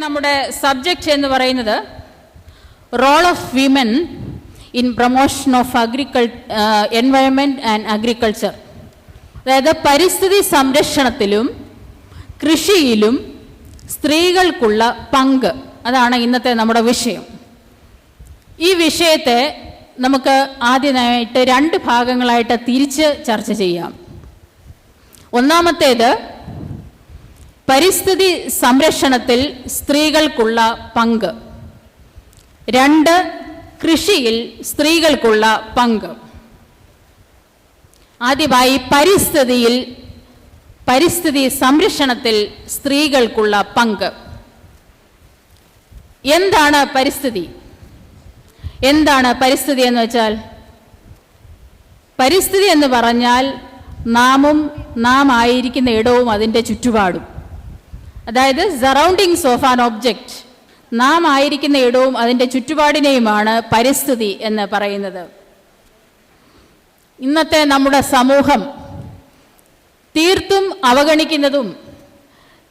നമ്മുടെ സബ്ജക്റ്റ് എന്ന് പറയുന്നത് role of women in promotion of environment and agriculture. അതായത് പരിസ്ഥിതി സംരക്ഷണത്തിലും കൃഷിയിലും സ്ത്രീകൾക്കുള്ള പങ്ക്, അതാണ് ഇന്നത്തെ നമ്മുടെ വിഷയം. ഈ വിഷയത്തെ നമുക്ക് ആദ്യമായിട്ട് 2 ഭാഗങ്ങളായിട്ട് തിരിച്ച് ചർച്ച ചെയ്യാം. ഒന്നാമത്തേത് പരിസ്ഥിതി സംരക്ഷണത്തിൽ സ്ത്രീകൾക്കുള്ള പങ്ക്, 2 കൃഷിയിൽ സ്ത്രീകൾക്കുള്ള പങ്ക്. ആദ്യമായി പരിസ്ഥിതി സംരക്ഷണത്തിൽ സ്ത്രീകൾക്കുള്ള പങ്ക്. എന്താണ് പരിസ്ഥിതി? എന്താണ് പരിസ്ഥിതി എന്ന് വെച്ചാൽ? പരിസ്ഥിതി എന്ന് പറഞ്ഞാൽ നാം ആയിരിക്കുന്ന ഇടവും അതിൻ്റെ ചുറ്റുപാടും, അതായത് സറൗണ്ടിങ്സ് ഓഫ് ആൻ ഒബ്ജക്റ്റ്, നാം ആയിരിക്കുന്ന ഇടവും അതിൻ്റെ ചുറ്റുപാടിനെയുമാണ് പരിസ്ഥിതി എന്ന് പറയുന്നത്. ഇന്നത്തെ നമ്മുടെ സമൂഹം തീർത്തും അവഗണിക്കുന്നതും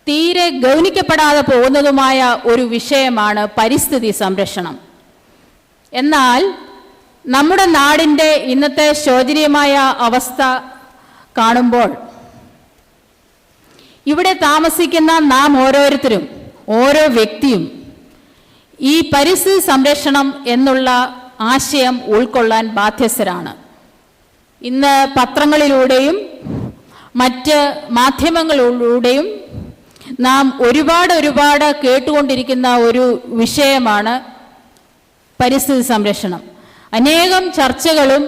തീരെ ഗൗനിക്കപ്പെടാതെ പോകുന്നതുമായ ഒരു വിഷയമാണ് പരിസ്ഥിതി സംരക്ഷണം. എന്നാൽ നമ്മുടെ നാടിൻ്റെ ഇന്നത്തെ ശോചനീയമായ അവസ്ഥ കാണുമ്പോൾ ഇവിടെ താമസിക്കുന്ന നാം ഓരോരുത്തരും, ഓരോ വ്യക്തിയും ഈ പരിസ്ഥിതി സംരക്ഷണം എന്നുള്ള ആശയം ഉൾക്കൊള്ളാൻ ബാധ്യസ്ഥരാണ്. ഇന്ന് പത്രങ്ങളിലൂടെയും മറ്റ് മാധ്യമങ്ങളിലൂടെയും നാം ഒരുപാട് കേട്ടുകൊണ്ടിരിക്കുന്ന ഒരു വിഷയമാണ് പരിസ്ഥിതി സംരക്ഷണം. അനേകം ചർച്ചകളും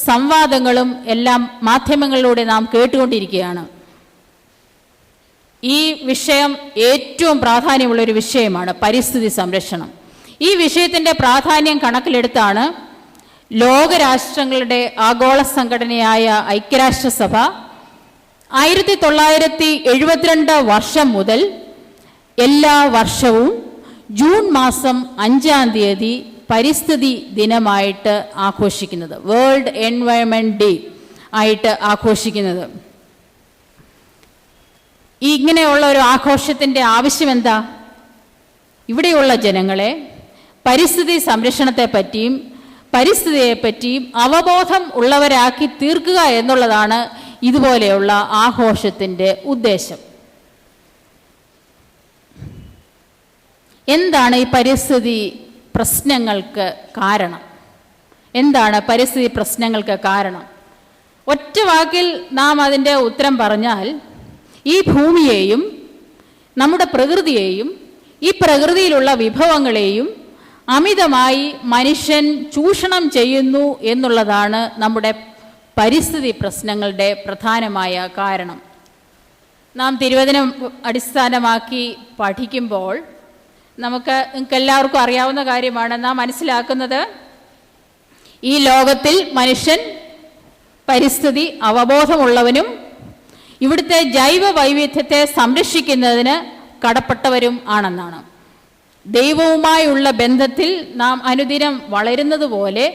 സംവാദങ്ങളും എല്ലാം മാധ്യമങ്ങളിലൂടെ നാം കേട്ടുകൊണ്ടിരിക്കുകയാണ്. ഈ വിഷയം ഏറ്റവും പ്രാധാന്യമുള്ളൊരു വിഷയമാണ് പരിസ്ഥിതി സംരക്ഷണം. ഈ വിഷയത്തിൻ്റെ പ്രാധാന്യം കണക്കിലെടുത്താണ് ലോകരാഷ്ട്രങ്ങളുടെ ആഗോള സംഘടനയായ ഐക്യരാഷ്ട്രസഭ 1972 വർഷം മുതൽ എല്ലാ വർഷവും ജൂൺ മാസം 5-ാം തീയതി പരിസ്ഥിതി ദിനമായിട്ട് ആഘോഷിക്കുന്നത്, വേൾഡ് എൻവയോൺമെൻറ്റ് ഡേ ആയിട്ട് ആഘോഷിക്കുന്നത്. ഇങ്ങനെയുള്ള ഒരു ആഘോഷത്തിൻ്റെ ആവശ്യം എന്താ? ഇവിടെയുള്ള ജനങ്ങളെ പരിസ്ഥിതി സംരക്ഷണത്തെപ്പറ്റിയും പരിസ്ഥിതിയെപ്പറ്റിയും അവബോധം ഉള്ളവരാക്കി തീർക്കുക എന്നുള്ളതാണ് ഇതുപോലെയുള്ള ആഘോഷത്തിൻ്റെ ഉദ്ദേശം. എന്താണ് ഈ പരിസ്ഥിതി പ്രശ്നങ്ങൾക്ക് കാരണം? എന്താണ് പരിസ്ഥിതി പ്രശ്നങ്ങൾക്ക് കാരണം? ഒറ്റ വാക്കിൽ നാം അതിൻ്റെ ഉത്തരം പറഞ്ഞാൽ, ഈ ഭൂമിയെയും നമ്മുടെ പ്രകൃതിയെയും ഈ പ്രകൃതിയിലുള്ള വിഭവങ്ങളെയും അമിതമായി മനുഷ്യൻ ചൂഷണം ചെയ്യുന്നു എന്നുള്ളതാണ് നമ്മുടെ പരിസ്ഥിതി പ്രശ്നങ്ങളുടെ പ്രധാനമായ കാരണം. നാം തിരുവചനം അടിസ്ഥാനമാക്കി പഠിക്കുമ്പോൾ നമുക്കെല്ലാവർക്കും അറിയാവുന്ന കാര്യമാണ്. നാം മനസ്സിലാക്കുന്നത്, ഈ ലോകത്തിൽ മനുഷ്യൻ പരിസ്ഥിതി അവബോധമുള്ളവനും ഇവിടുത്തെ ജൈവ വൈവിധ്യത്തെ സംരക്ഷിക്കുന്നതിന് കടപ്പെട്ടവരും ആണെന്നാണ്. ദൈവവുമായുള്ള ബന്ധത്തിൽ നാം അനുദിനം വളരുന്നത് പോലെ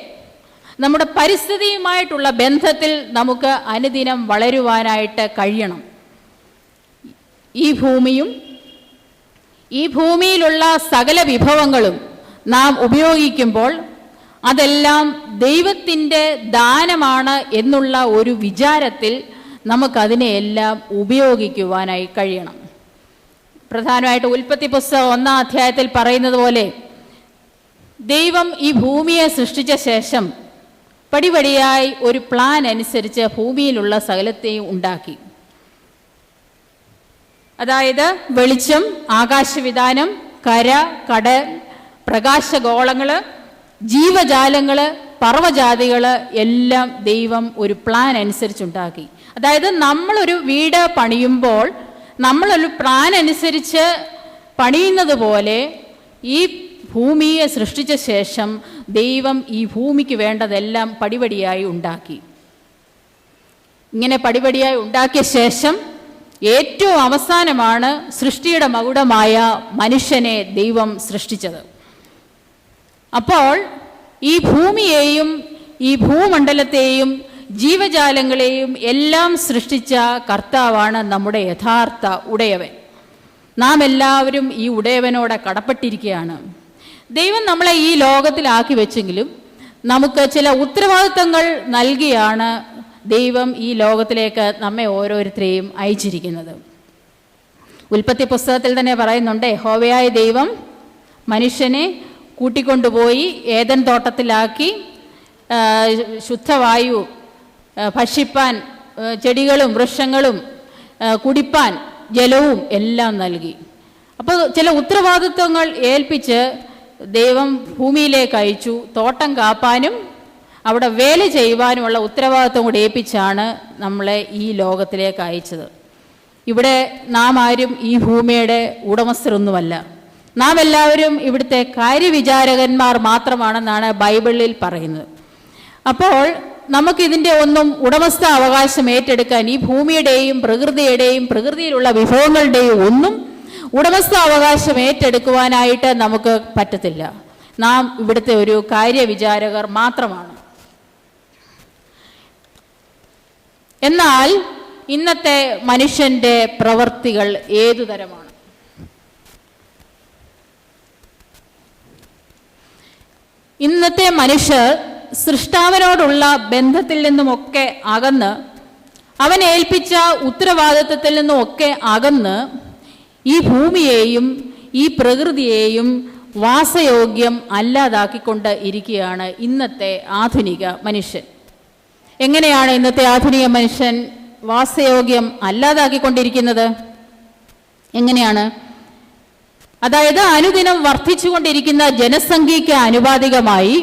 നമ്മുടെ പരിസ്ഥിതിയുമായിട്ടുള്ള ബന്ധത്തിൽ നമുക്ക് അനുദിനം വളരുവാനായിട്ട് കഴിയണം. ഈ ഭൂമിയിലുള്ള സകല വിഭവങ്ങളും നാം ഉപയോഗിക്കുമ്പോൾ അതെല്ലാം ദൈവത്തിൻ്റെ ദാനമാണ് എന്നുള്ള ഒരു വിചാരത്തിൽ നമുക്കതിനെയെല്ലാം ഉപയോഗിക്കുവാനായി കഴിയണം. പ്രധാനമായിട്ട് ഉൽപ്പത്തി പുസ്തകം 1-ാം അധ്യായത്തിൽ പറയുന്നത് പോലെ, ദൈവം ഈ ഭൂമിയെ സൃഷ്ടിച്ച ശേഷം പടിപടിയായി ഒരു പ്ലാൻ അനുസരിച്ച് ഭൂമിയിലുള്ള സകലത്തെയും ഉണ്ടാക്കി. അതായത് വെളിച്ചം, ആകാശവിതാനം, കര, കടൽ, പ്രകാശഗോളങ്ങൾ, ജീവജാലങ്ങൾ, പർവ്വജാതികൾ എല്ലാം ദൈവം ഒരു പ്ലാൻ അനുസരിച്ചുണ്ടാക്കി. അതായത് നമ്മളൊരു വീട് പണിയുമ്പോൾ നമ്മളൊരു പ്ലാൻ അനുസരിച്ച് പണിയുന്നത് പോലെ ഈ ഭൂമിയെ സൃഷ്ടിച്ച ശേഷം ദൈവം ഈ ഭൂമിക്ക് വേണ്ടതെല്ലാം പടിപടിയായി ഉണ്ടാക്കി. ഇങ്ങനെ പടിപടിയായി ഉണ്ടാക്കിയ ശേഷം ഏറ്റവും അവസാനമാണ് സൃഷ്ടിയുടെ മകുടമായ മനുഷ്യനെ ദൈവം സൃഷ്ടിച്ചത്. അപ്പോൾ ഈ ഭൂമിയെയും ഈ ഭൂമണ്ഡലത്തെയും ജീവജാലങ്ങളെയും എല്ലാം സൃഷ്ടിച്ച കർത്താവാണ് നമ്മുടെ യഥാർത്ഥ ഉടയവൻ. നാം എല്ലാവരും ഈ ഉടയവനോട് കടപ്പെട്ടിരിക്കുകയാണ്. ദൈവം നമ്മളെ ഈ ലോകത്തിലാക്കി വെച്ചെങ്കിലും നമുക്ക് ചില ഉത്തരവാദിത്തങ്ങൾ നൽകിയാണ് ദൈവം ഈ ലോകത്തിലേക്ക് നമ്മെ ഓരോരുത്തരെയും അയച്ചിരിക്കുന്നത്. ഉൽപ്പത്തി പുസ്തകത്തിൽ തന്നെ പറയുന്നുണ്ട്, യഹോവയായ ദൈവം മനുഷ്യനെ കൂട്ടിക്കൊണ്ടുപോയി ഏദൻ തോട്ടത്തിലാക്കി ശുദ്ധവായു ഭക്ഷിപ്പാൻ ചെടികളും വൃക്ഷങ്ങളും കുടിപ്പാൻ ജലവും എല്ലാം നൽകി. അപ്പോൾ ചില ഉത്തരവാദിത്വങ്ങൾ ഏൽപ്പിച്ച് ദൈവം ഭൂമിയിലേക്ക് അയച്ചു. തോട്ടം കാപ്പാനും അവിടെ വേല ചെയ്യുവാനുമുള്ള ഉത്തരവാദിത്വം കൂടി ഏൽപ്പിച്ചാണ് നമ്മളെ ഈ ലോകത്തിലേക്ക് അയച്ചത്. ഇവിടെ നാം ആരും ഈ ഭൂമിയുടെ ഉടമസ്ഥരൊന്നുമല്ല. നാം എല്ലാവരും ഇവിടുത്തെ കാര്യവിചാരകന്മാർ മാത്രമാണെന്നാണ് ബൈബിളിൽ പറയുന്നത്. അപ്പോൾ നമുക്കിതിൻ്റെ ഒന്നും ഉടമസ്ഥ അവകാശം ഏറ്റെടുക്കാൻ, ഈ ഭൂമിയുടെയും പ്രകൃതിയുടെയും പ്രകൃതിയിലുള്ള വിഭവങ്ങളുടെയും ഒന്നും ഉടമസ്ഥ അവകാശം ഏറ്റെടുക്കുവാനായിട്ട് നമുക്ക് പറ്റത്തില്ല. നാം ഇവിടുത്തെ ഒരു കാര്യവിചാരകർ മാത്രമാണ്. എന്നാൽ ഇന്നത്തെ മനുഷ്യന്റെ പ്രവൃത്തികൾ ഏതുതരമാണ്? ഇന്നത്തെ മനുഷ്യർ സൃഷ്ടാവിനോടുള്ള ബന്ധത്തിൽ നിന്നുമൊക്കെ അകന്ന്, അവൻ ഏൽപ്പിച്ച ഉത്തരവാദിത്വത്തിൽ നിന്നുമൊക്കെ അകന്ന് ഈ ഭൂമിയെയും ഈ പ്രകൃതിയെയും വാസയോഗ്യം അല്ലാതാക്കിക്കൊണ്ട് ഇരിക്കുകയാണ് ഇന്നത്തെ ആധുനിക മനുഷ്യൻ. എങ്ങനെയാണ് ഇന്നത്തെ ആധുനിക മനുഷ്യൻ വാസയോഗ്യം അല്ലാതാക്കിക്കൊണ്ടിരിക്കുന്നത്? എങ്ങനെയാണ്? അതായത് അനുദിനം വർദ്ധിച്ചുകൊണ്ടിരിക്കുന്ന ജനസംഖ്യയ്ക്ക് ആനുപാതികമായി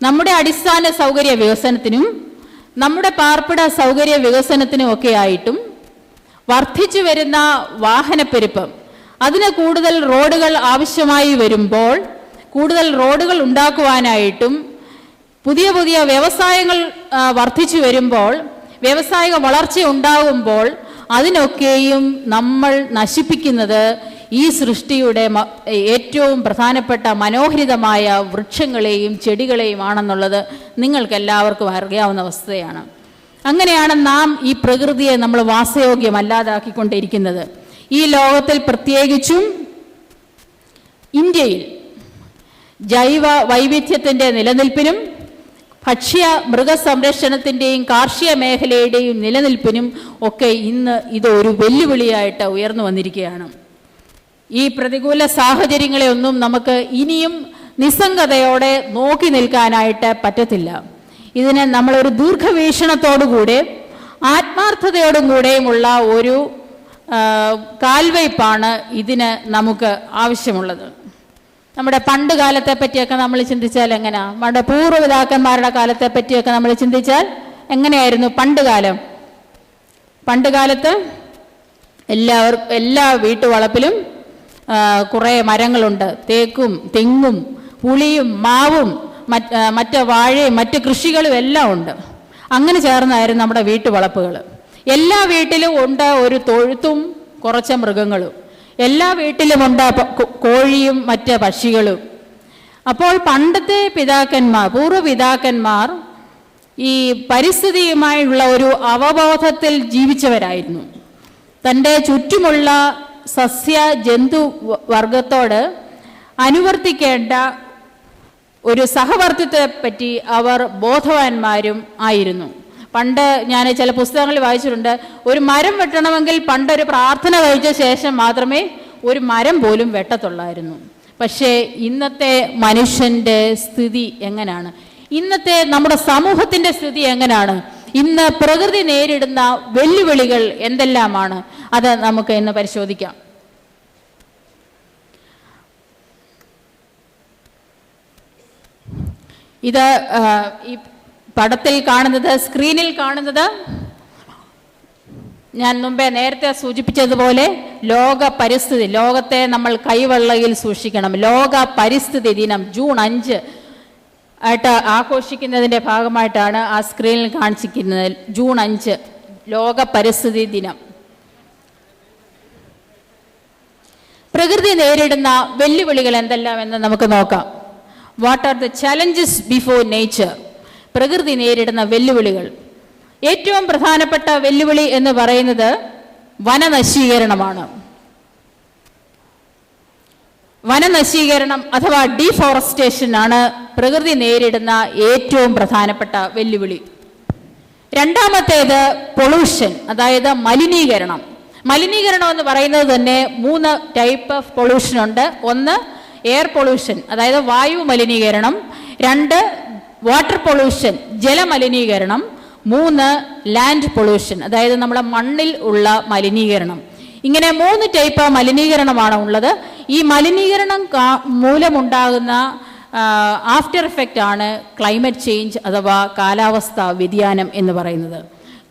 നമ്മുടെ അടിസ്ഥാന സൗകര്യ വികസനത്തിനും നമ്മുടെ പാർപ്പിട സൗകര്യ വികസനത്തിനും ഒക്കെ ആയിട്ടും വർദ്ധിച്ചു വരുന്ന വാഹനപ്പെരുപ്പം, അതിന് കൂടുതൽ റോഡുകൾ ആവശ്യമായി വരുമ്പോൾ കൂടുതൽ റോഡുകൾ ഉണ്ടാക്കുവാനായിട്ടും പുതിയ പുതിയ വ്യവസായങ്ങൾ വർദ്ധിച്ചു വരുമ്പോൾ, വ്യവസായിക വളർച്ച ഉണ്ടാകുമ്പോൾ അതിനൊക്കെയും നമ്മൾ നശിപ്പിക്കുന്നത് ഈ സൃഷ്ടിയുടെ ഏറ്റവും പ്രധാനപ്പെട്ട മനോഹരിതമായ വൃക്ഷങ്ങളെയും ചെടികളെയും ആണെന്നുള്ളത് നിങ്ങൾക്കെല്ലാവർക്കും അറിയാവുന്ന വസ്തുതയാണ്. അങ്ങനെയാണ് നാം ഈ പ്രകൃതിയെ നമ്മൾ വാസയോഗ്യമല്ലാതാക്കിക്കൊണ്ടിരിക്കുന്നത്. ഈ ലോകത്തിൽ പ്രത്യേകിച്ചും ഇന്ത്യയിൽ ജൈവ വൈവിധ്യത്തിൻ്റെ നിലനിൽപ്പിനും ഭക്ഷ്യ മൃഗസംരക്ഷണത്തിൻ്റെയും കാർഷിക മേഖലയുടെയും നിലനിൽപ്പിനും ഒക്കെ ഇന്ന് ഇത് ഒരു വെല്ലുവിളിയായിട്ട് ഉയർന്നു വന്നിരിക്കുകയാണ്. ഈ പ്രതികൂല സാഹചര്യങ്ങളെ ഒന്നും നമുക്ക് ഇനിയും നിസ്സംഗതയോടെ നോക്കി നിൽക്കാനായിട്ട് പറ്റത്തില്ല. ഇതിനെ നമ്മളൊരു ദീർഘവീക്ഷണത്തോടുകൂടെ ആത്മാർത്ഥതയോടും കൂടെയുമുള്ള ഒരു കാൽവയ്പ്പാണ് ഇതിന് നമുക്ക് ആവശ്യമുള്ളത്. നമ്മുടെ പണ്ട് കാലത്തെ പറ്റിയൊക്കെ നമ്മൾ ചിന്തിച്ചാൽ എങ്ങനെയാ? നമ്മുടെ പൂർവ്വപിതാക്കന്മാരുടെ കാലത്തെ പറ്റിയൊക്കെ നമ്മൾ ചിന്തിച്ചാൽ എങ്ങനെയായിരുന്നു പണ്ട് കാലം? പണ്ട് കാലത്ത് എല്ലാ വീട്ടുവളപ്പിലും കുറേ മരങ്ങളുണ്ട്. തേക്കും തെങ്ങും പുളിയും മാവും മറ്റ് വാഴയും മറ്റ് കൃഷികളും എല്ലാം ഉണ്ട്. അങ്ങനെ ചേർന്നായിരുന്നു നമ്മുടെ വീട്ടുവളപ്പുകൾ. എല്ലാ വീട്ടിലും ഉണ്ട് ഒരു തൊഴുത്തും കുറച്ച് മൃഗങ്ങളും. എല്ലാ വീട്ടിലുമുണ്ട് കോഴിയും മറ്റ് പക്ഷികളും. അപ്പോൾ പണ്ടത്തെ പൂർവ്വപിതാക്കന്മാർ ഈ പരിസ്ഥിതിയുമായുള്ള ഒരു അവബോധത്തിൽ ജീവിച്ചവരായിരുന്നു. തൻ്റെ ചുറ്റുമുള്ള സസ്യ ജന്തു വർഗത്തോട് അനുവർത്തിക്കേണ്ട ഒരു സഹവർത്തിത്വത്തെപ്പറ്റി അവർ ബോധവാന്മാരും ആയിരുന്നു. പണ്ട് ഞാൻ ചില പുസ്തകങ്ങളിൽ വായിച്ചിട്ടുണ്ട്, ഒരു മരം വെട്ടണമെങ്കിൽ പണ്ടൊരു പ്രാർത്ഥന കഴിച്ച ശേഷം മാത്രമേ ഒരു മരം പോലും വെട്ടത്തുള്ളായിരുന്നു. പക്ഷേ ഇന്നത്തെ മനുഷ്യൻ്റെ സ്ഥിതി എങ്ങനെയാണ്? ഇന്നത്തെ നമ്മുടെ സമൂഹത്തിൻ്റെ സ്ഥിതി എങ്ങനെയാണ്? ഇന്ന് പ്രകൃതി നേരിടുന്ന വെല്ലുവിളികൾ എന്തെല്ലാമാണ്? അത് നമുക്ക് ഇന്ന് പരിശോധിക്കാം. ഇത് ഈ പടത്തിൽ കാണുന്നത്, സ്ക്രീനിൽ കാണുന്നത് ഞാൻ മുമ്പേ നേരത്തെ സൂചിപ്പിച്ചതുപോലെ ലോക പരിസ്ഥിതി, ലോകത്തെ നമ്മൾ കൈവെള്ളയിൽ സൂക്ഷിക്കണം. ലോക പരിസ്ഥിതി ദിനം ജൂൺ 5 ആയിട്ട് ആഘോഷിക്കുന്നതിൻ്റെ ഭാഗമായിട്ടാണ് ആ സ്ക്രീനിൽ കാണിച്ചിരിക്കുന്നത്. ജൂൺ 5 ലോക പരിസ്ഥിതി ദിനം. പ്രകൃതി നേരിടുന്ന വെല്ലുവിളികൾ എന്തെല്ലാം എന്ന് നമുക്ക് നോക്കാം. What are the challenges before nature? പ്രകൃതി നേരിടുന്ന വെല്ലുവിളികൾ. ഏറ്റവും പ്രധാനപ്പെട്ട വെല്ലുവിളി എന്ന് പറയുന്നത് വനനശീകരണമാണ്. വനനശീകരണം അഥവാ ഡീഫോറസ്റ്റേഷൻ ആണ് പ്രകൃതി നേരിടുന്ന ഏറ്റവും പ്രധാനപ്പെട്ട വെല്ലുവിളി. രണ്ടാമത്തേത് പൊള്യൂഷൻ, അതായത് മലിനീകരണം. മലിനീകരണം എന്ന് പറയുന്നത് തന്നെ 3 ടൈപ്പ് ഓഫ് പൊള്യൂഷൻ ഉണ്ട്. ഒന്ന് എയർ പൊള്യൂഷൻ, അതായത് വായു മലിനീകരണം. 2 വാട്ടർ പൊള്യൂഷൻ, ജലമലിനീകരണം. 3 ലാൻഡ് പൊള്യൂഷൻ, അതായത് നമ്മുടെ മണ്ണിൽ ഉള്ള മലിനീകരണം. ഇങ്ങനെ 3 ടൈപ്പ് മലിനീകരണമാണ് ഉള്ളത്. ഈ മലിനീകരണം മൂലമുണ്ടാകുന്ന ആഫ്റ്റർ എഫക്റ്റ് ആണ് ക്ലൈമറ്റ് ചേഞ്ച് അഥവാ കാലാവസ്ഥാ വ്യതിയാനം എന്ന് പറയുന്നത്.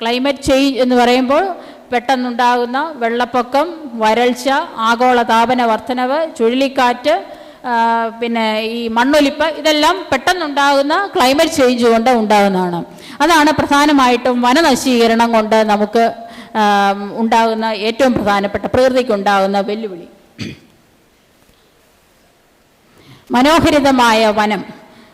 ക്ലൈമറ്റ് ചേഞ്ച് എന്ന് പറയുമ്പോൾ പെട്ടെന്നുണ്ടാകുന്ന വെള്ളപ്പൊക്കം, വരൾച്ച, ആഗോളതാപന വർധനവ്, ചുഴലിക്കാറ്റ്, പിന്നെ ഈ മണ്ണൊലിപ്പ്, ഇതെല്ലാം പെട്ടെന്നുണ്ടാകുന്ന ക്ലൈമറ്റ് ചേഞ്ച് കൊണ്ട് ഉണ്ടാകുന്നതാണ്. അതാണ് പ്രധാനമായിട്ടും വനനശീകരണം കൊണ്ട് നമുക്ക് ഉണ്ടാകുന്ന ഏറ്റവും പ്രധാനപ്പെട്ട പ്രകൃതിക്കുണ്ടാകുന്ന വെല്ലുവിളി. മനോഹരിതമായ വനം,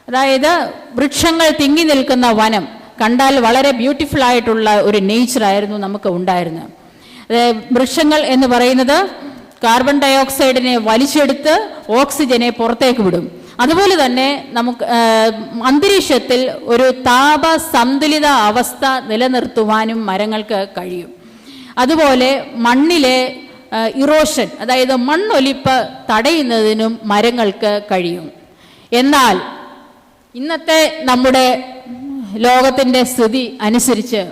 അതായത് വൃക്ഷങ്ങൾ തിങ്ങി നിൽക്കുന്ന വനം, കണ്ടാൽ വളരെ ബ്യൂട്ടിഫുൾ ആയിട്ടുള്ള ഒരു നേച്ചറായിരുന്നു നമുക്ക് ഉണ്ടായിരുന്നത്. വൃക്ഷങ്ങൾ എന്ന് പറയുന്നത് കാർബൺ ഡൈ ഓക്സൈഡിനെ വലിച്ചെടുത്ത് ഓക്സിജനെ പുറത്തേക്ക് വിടും. അതുപോലെ തന്നെ നമുക്ക് അന്തരീക്ഷത്തിൽ ഒരു താപ സന്തുലിത അവസ്ഥ നിലനിർത്തുവാനും മരങ്ങൾക്ക് കഴിയും. അതുപോലെ മണ്ണിലെ ഇറോഷൻ, അതായത് മണ്ണൊലിപ്പ് തടയുന്നതിനും മരങ്ങൾക്ക് കഴിയും. എന്നാൽ ഇന്നത്തെ നമ്മുടെ ലോകത്തിൻ്റെ സ്ഥിതി അനുസരിച്ച്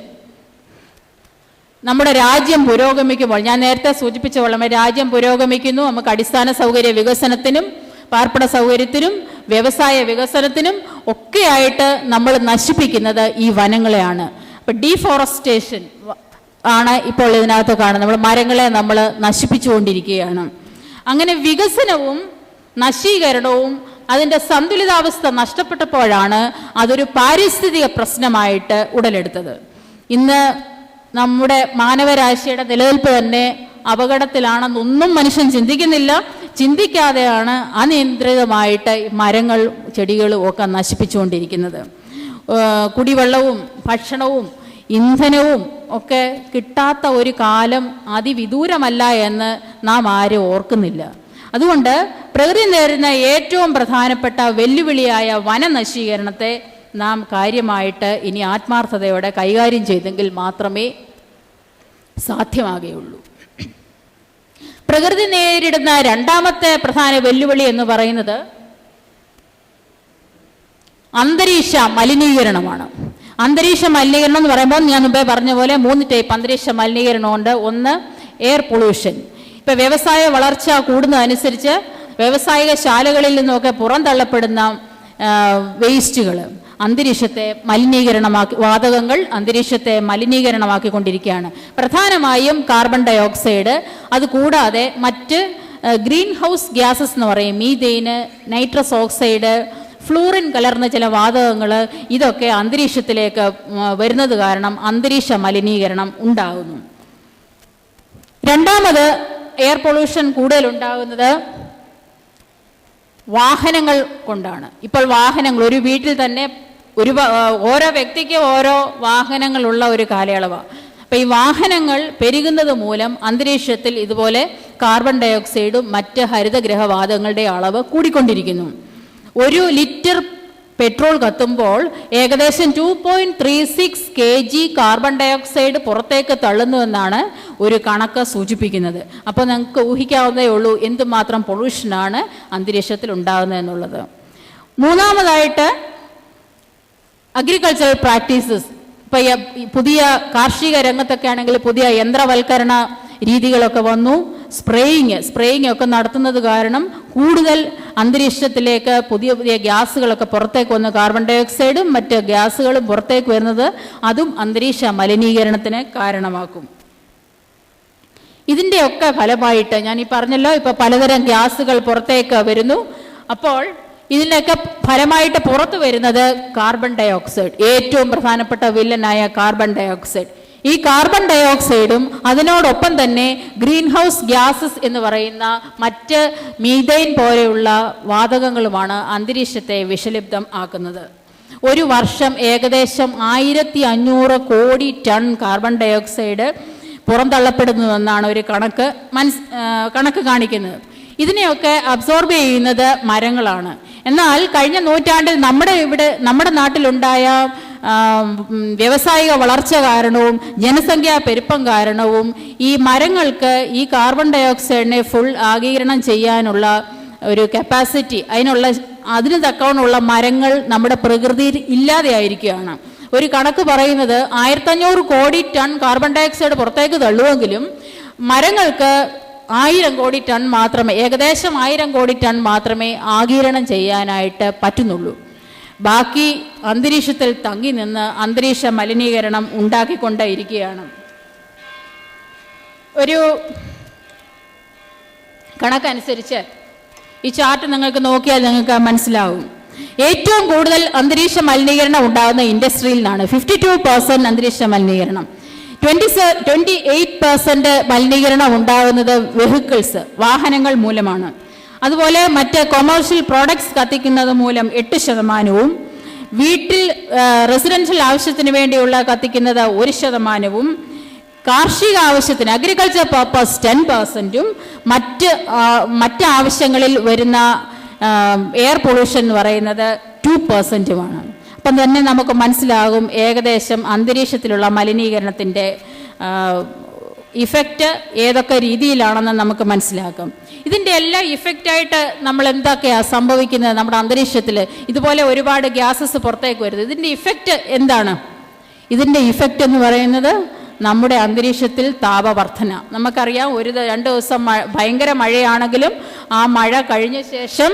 നമ്മുടെ രാജ്യം പുരോഗമിക്കുമ്പോൾ, ഞാൻ നേരത്തെ സൂചിപ്പിച്ച പോലെ രാജ്യം പുരോഗമിക്കുന്നു, നമുക്ക് അടിസ്ഥാന സൗകര്യ വികസനത്തിനും പാർപ്പിട സൗകര്യത്തിനും വ്യവസായ വികസനത്തിനും ഒക്കെയായിട്ട് നമ്മൾ നശിപ്പിക്കുന്നത് ഈ വനങ്ങളെയാണ്. അപ്പം ഡീഫോറസ്റ്റേഷൻ ആണ് ഇപ്പോൾ ഇതിനകത്ത് കാണുന്നത്. നമ്മൾ മരങ്ങളെ നമ്മൾ നശിപ്പിച്ചുകൊണ്ടിരിക്കുകയാണ്. അങ്ങനെ വികസനവും നശീകരണവും അതിൻ്റെ സന്തുലിതാവസ്ഥ നഷ്ടപ്പെട്ടപ്പോഴാണ് അതൊരു പാരിസ്ഥിതിക പ്രശ്നമായിട്ട് ഉടലെടുത്തത്. ഇന്ന് നമ്മുടെ മാനവരാശിയുടെ നിലനിൽപ്പ് തന്നെ അപകടത്തിലാണെന്നൊന്നും മനുഷ്യൻ ചിന്തിക്കുന്നില്ല. ചിന്തിക്കാതെയാണ് അനിയന്ത്രിതമായിട്ട് മരങ്ങൾ ചെടികളും ഒക്കെ നശിപ്പിച്ചുകൊണ്ടിരിക്കുന്നത്. കുടിവെള്ളവും ഭക്ഷണവും ഇന്ധനവും ഒക്കെ കിട്ടാത്ത ഒരു കാലം അതിവിദൂരമല്ല എന്ന് നാം ആരും ഓർക്കുന്നില്ല. അതുകൊണ്ട് പ്രകൃതി നേരിടുന്ന ഏറ്റവും പ്രധാനപ്പെട്ട വെല്ലുവിളിയായ വനനശീകരണത്തെ നാം കാര്യമായിട്ട് ഇനി ആത്മാർത്ഥതയോടെ കൈകാര്യം ചെയ്തെങ്കിൽ മാത്രമേ സാധ്യമാകുകയുള്ളൂ. പ്രകൃതി നേരിടുന്ന രണ്ടാമത്തെ പ്രധാന വെല്ലുവിളി എന്ന് പറയുന്നത് അന്തരീക്ഷ മലിനീകരണമാണ്. അന്തരീക്ഷ മലിനീകരണം എന്ന് പറയുമ്പോൾ ഞാൻ മുമ്പേ പറഞ്ഞ പോലെ 3 ടൈപ്പ് അന്തരീക്ഷ മലിനീകരണമുണ്ട്. ഒന്ന് എയർ പൊള്യൂഷൻ. ഇപ്പം വ്യവസായ വളർച്ച കൂടുന്നതനുസരിച്ച് വ്യാവസായിക ശാലകളിൽ നിന്നൊക്കെ പുറന്തള്ളപ്പെടുന്ന വേസ്റ്റുകൾ അന്തരീക്ഷത്തെ വാതകങ്ങൾ അന്തരീക്ഷത്തെ മലിനീകരണമാക്കിക്കൊണ്ടിരിക്കുകയാണ്. പ്രധാനമായും കാർബൺ ഡൈ ഓക്സൈഡ്, അതുകൂടാതെ മറ്റ് ഗ്രീൻ ഹൗസ് ഗ്യാസസ് എന്ന് പറയും, മീഥെയ്ന്, നൈട്രസ് ഓക്സൈഡ്, ഫ്ലൂറിൻ കലർന്ന ചില വാതകങ്ങൾ, ഇതൊക്കെ അന്തരീക്ഷത്തിലേക്ക് വരുന്നത് കാരണം അന്തരീക്ഷ മലിനീകരണം ഉണ്ടാകുന്നു. രണ്ടാമത് എയർ പൊള്യൂഷൻ കൂടുതലുണ്ടാകുന്നത് വാഹനങ്ങൾ കൊണ്ടാണ്. ഇപ്പോൾ വാഹനങ്ങൾ ഒരു വീട്ടിൽ തന്നെ ഓരോ വ്യക്തിക്ക് ഓരോ വാഹനങ്ങളുള്ള ഒരു കാലയളവാണ്. അപ്പം ഈ വാഹനങ്ങൾ പെരുകുന്നത് മൂലം അന്തരീക്ഷത്തിൽ ഇതുപോലെ കാർബൺ ഡൈ ഓക്സൈഡും മറ്റ് ഹരിതഗ്രഹവാതകങ്ങളുടെ അളവ് കൂടിക്കൊണ്ടിരിക്കുന്നു. 1 ലിറ്റർ പെട്രോൾ കത്തുമ്പോൾ ഏകദേശം 2.36 kg കാർബൺ ഡൈ ഓക്സൈഡ് പുറത്തേക്ക് തള്ളുന്നുവെന്നാണ് ഒരു കണക്ക് സൂചിപ്പിക്കുന്നത്. അപ്പോൾ നമുക്ക് ഊഹിക്കാവുന്നതേ ഉള്ളൂ എന്തുമാത്രം പൊള്യൂഷനാണ് അന്തരീക്ഷത്തിൽ ഉണ്ടാകുന്നത് എന്നുള്ളത്. മൂന്നാമതായിട്ട് അഗ്രികൾച്ചറൽ പ്രാക്ടീസസ്. ഇപ്പം പുതിയ കാർഷിക രംഗത്തൊക്കെ ആണെങ്കിൽ പുതിയ യന്ത്രവൽക്കരണ രീതികളൊക്കെ വന്നു. സ്പ്രേയിങ് ഒക്കെ നടത്തുന്നത് കാരണം കൂടുതൽ അന്തരീക്ഷത്തിലേക്ക് പുതിയ ഗ്യാസുകളൊക്കെ പുറത്തേക്ക് വന്ന് കാർബൺ ഡൈ ഓക്സൈഡും മറ്റ് ഗ്യാസുകളും പുറത്തേക്ക് വരുന്നത് അതും അന്തരീക്ഷ മലിനീകരണത്തിന് കാരണമാക്കും. ഇതിൻ്റെയൊക്കെ ഫലമായിട്ട് ഞാൻ ഈ പറഞ്ഞല്ലോ, ഇപ്പോൾ പലതരം ഗ്യാസുകൾ പുറത്തേക്ക് വരുന്നു. അപ്പോൾ ഇതിൻ്റെയൊക്കെ ഫലമായിട്ട് പുറത്തു വരുന്നത് കാർബൺ ഡൈ ഓക്സൈഡ്, ഏറ്റവും പ്രധാനപ്പെട്ട വില്ലനായ കാർബൺ ഡൈ ഓക്സൈഡ്. ഈ കാർബൺ ഡൈ ഓക്സൈഡും അതിനോടൊപ്പം തന്നെ ഗ്രീൻ ഹൗസ് ഗ്യാസസ് എന്ന് പറയുന്ന മറ്റ് മീഥെയ്ൻ പോലെയുള്ള വാതകങ്ങളുമാണ് അന്തരീക്ഷത്തെ വിഷലിപ്തം ആക്കുന്നത്. ഒരു വർഷം ഏകദേശം 1500 കോടി ടൺ കാർബൺ ഡൈ ഓക്സൈഡ് പുറന്തള്ളപ്പെടുന്നുവെന്നാണ് ഒരു കണക്ക് കാണിക്കുന്നത്. ഇതിനെയൊക്കെ അബ്സോർബ് ചെയ്യുന്നത് മരങ്ങളാണ്. എന്നാൽ കഴിഞ്ഞ നൂറ്റാണ്ടിൽ നമ്മുടെ നാട്ടിലുണ്ടായ വ്യാവസായിക വളർച്ച കാരണവും ജനസംഖ്യാ പെരുപ്പം കാരണവും ഈ മരങ്ങൾക്ക് ഈ കാർബൺ ഡയോക്സൈഡിനെ ഫുൾ ആഗിരണം ചെയ്യാനുള്ള ഒരു കപ്പാസിറ്റി, അതിന് തക്കവണ്ണമുള്ള മരങ്ങൾ നമ്മുടെ പ്രകൃതിയിൽ ഇല്ലാതെയായിരിക്കുകയാണ്. ഒരു കണക്ക് പറയുന്നത് 1500 കോടി ടൺ കാർബൺ ഡയോക്സൈഡ് പുറത്തേക്ക് തള്ളുമെങ്കിലും മരങ്ങൾക്ക് 1000 കോടി ടൺ മാത്രമേ, ഏകദേശം 1000 കോടി ടൺ മാത്രമേ ആഗിരണം ചെയ്യാനായിട്ട് പറ്റുന്നുള്ളൂ. ബാക്കി അന്തരീക്ഷത്തിൽ തങ്ങി നിന്ന് അന്തരീക്ഷ മലിനീകരണം ഉണ്ടാക്കിക്കൊണ്ടേയിരിക്കുകയാണ്. ഒരു കണക്കനുസരിച്ച് ഈ ചാർട്ട് നിങ്ങൾക്ക് നോക്കിയാൽ നിങ്ങൾക്ക് മനസ്സിലാവും. ഏറ്റവും കൂടുതൽ അന്തരീക്ഷ മലിനീകരണം ഉണ്ടാകുന്ന ഇൻഡസ്ട്രിയിൽ നിന്നാണ്. 52% അന്തരീക്ഷ മലിനീകരണം. 28% മലിനീകരണം ഉണ്ടാകുന്നത് വെഹിക്കിൾസ്, വാഹനങ്ങൾ മൂലമാണ്. അതുപോലെ മറ്റ് കൊമേഴ്ഷ്യൽ പ്രോഡക്ട്സ് കത്തിക്കുന്നത് മൂലം 8%, വീട്ടിൽ റെസിഡൻഷ്യൽ ആവശ്യത്തിന് വേണ്ടിയുള്ള കത്തിക്കുന്നത് 1%, കാർഷിക ആവശ്യത്തിന് അഗ്രികൾച്ചർ പർപ്പസ് 10%, മറ്റ് ആവശ്യങ്ങളിൽ വരുന്ന എയർ പൊല്യൂഷൻ എന്ന് പറയുന്നത് 2%. അപ്പം തന്നെ നമുക്ക് മനസ്സിലാകും ഏകദേശം അന്തരീക്ഷത്തിലുള്ള മലിനീകരണത്തിൻ്റെ ഇഫക്റ്റ് ഏതൊക്കെ രീതിയിലാണെന്ന് നമുക്ക് മനസ്സിലാക്കും. ഇതിൻ്റെ എല്ലാം ഇഫക്റ്റായിട്ട് നമ്മൾ എന്തൊക്കെയാണ് സംഭവിക്കുന്നത്? നമ്മുടെ അന്തരീക്ഷത്തിൽ ഇതുപോലെ ഒരുപാട് ഗ്യാസസ് പുറത്തേക്ക് വരുന്നത്. ഇതിൻ്റെ ഇഫക്റ്റ് എന്താണ്? ഇതിൻ്റെ ഇഫക്റ്റ് എന്ന് പറയുന്നത് നമ്മുടെ അന്തരീക്ഷത്തിൽ താപവർദ്ധന. നമുക്കറിയാം, 2 ദിവസം ഭയങ്കര മഴയാണെങ്കിലും ആ മഴ കഴിഞ്ഞ ശേഷം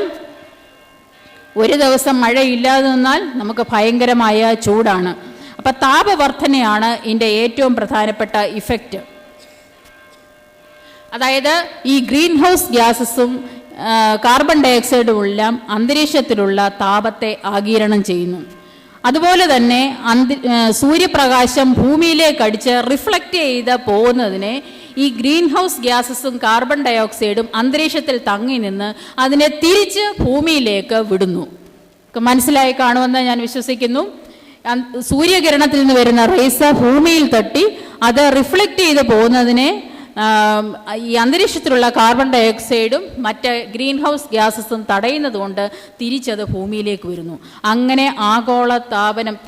ഒരു ദിവസം മഴയില്ലാതെ നിന്നാൽ നമുക്ക് ഭയങ്കരമായ ചൂടാണ്. അപ്പം താപവർദ്ധനയാണ് ഇതിൻ്റെ ഏറ്റവും പ്രധാനപ്പെട്ട ഇഫക്റ്റ്. അതായത് ഈ ഗ്രീൻ ഹൗസ് ഗ്യാസസും കാർബൺ ഡയോക്സൈഡും എല്ലാം അന്തരീക്ഷത്തിലുള്ള താപത്തെ ആഗിരണം ചെയ്യുന്നു. അതുപോലെ തന്നെ സൂര്യപ്രകാശം ഭൂമിയിലേക്ക് അടിച്ച് റിഫ്ലക്റ്റ് ചെയ്ത് പോകുന്നതിനെ ഈ ഗ്രീൻ ഹൗസ് ഗ്യാസസും കാർബൺ ഡയോക്സൈഡും അന്തരീക്ഷത്തിൽ തങ്ങി നിന്ന് അതിനെ തിരിച്ച് ഭൂമിയിലേക്ക് വിടുന്നു. മനസ്സിലായി കാണുമെന്ന് ഞാൻ വിശ്വസിക്കുന്നു. സൂര്യകിരണത്തിൽ നിന്ന് വരുന്ന റേസ് ഭൂമിയിൽ തട്ടി അത് റിഫ്ലക്റ്റ് ചെയ്ത് പോകുന്നതിനെ ഈ അന്തരീക്ഷത്തിലുള്ള കാർബൺ ഡയോക്സൈഡും മറ്റ് ഗ്രീൻ ഹൗസ് ഗ്യാസസും തടയുന്നത് കൊണ്ട് തിരിച്ചത് ഭൂമിയിലേക്ക് വരുന്നു. അങ്ങനെ ആഗോള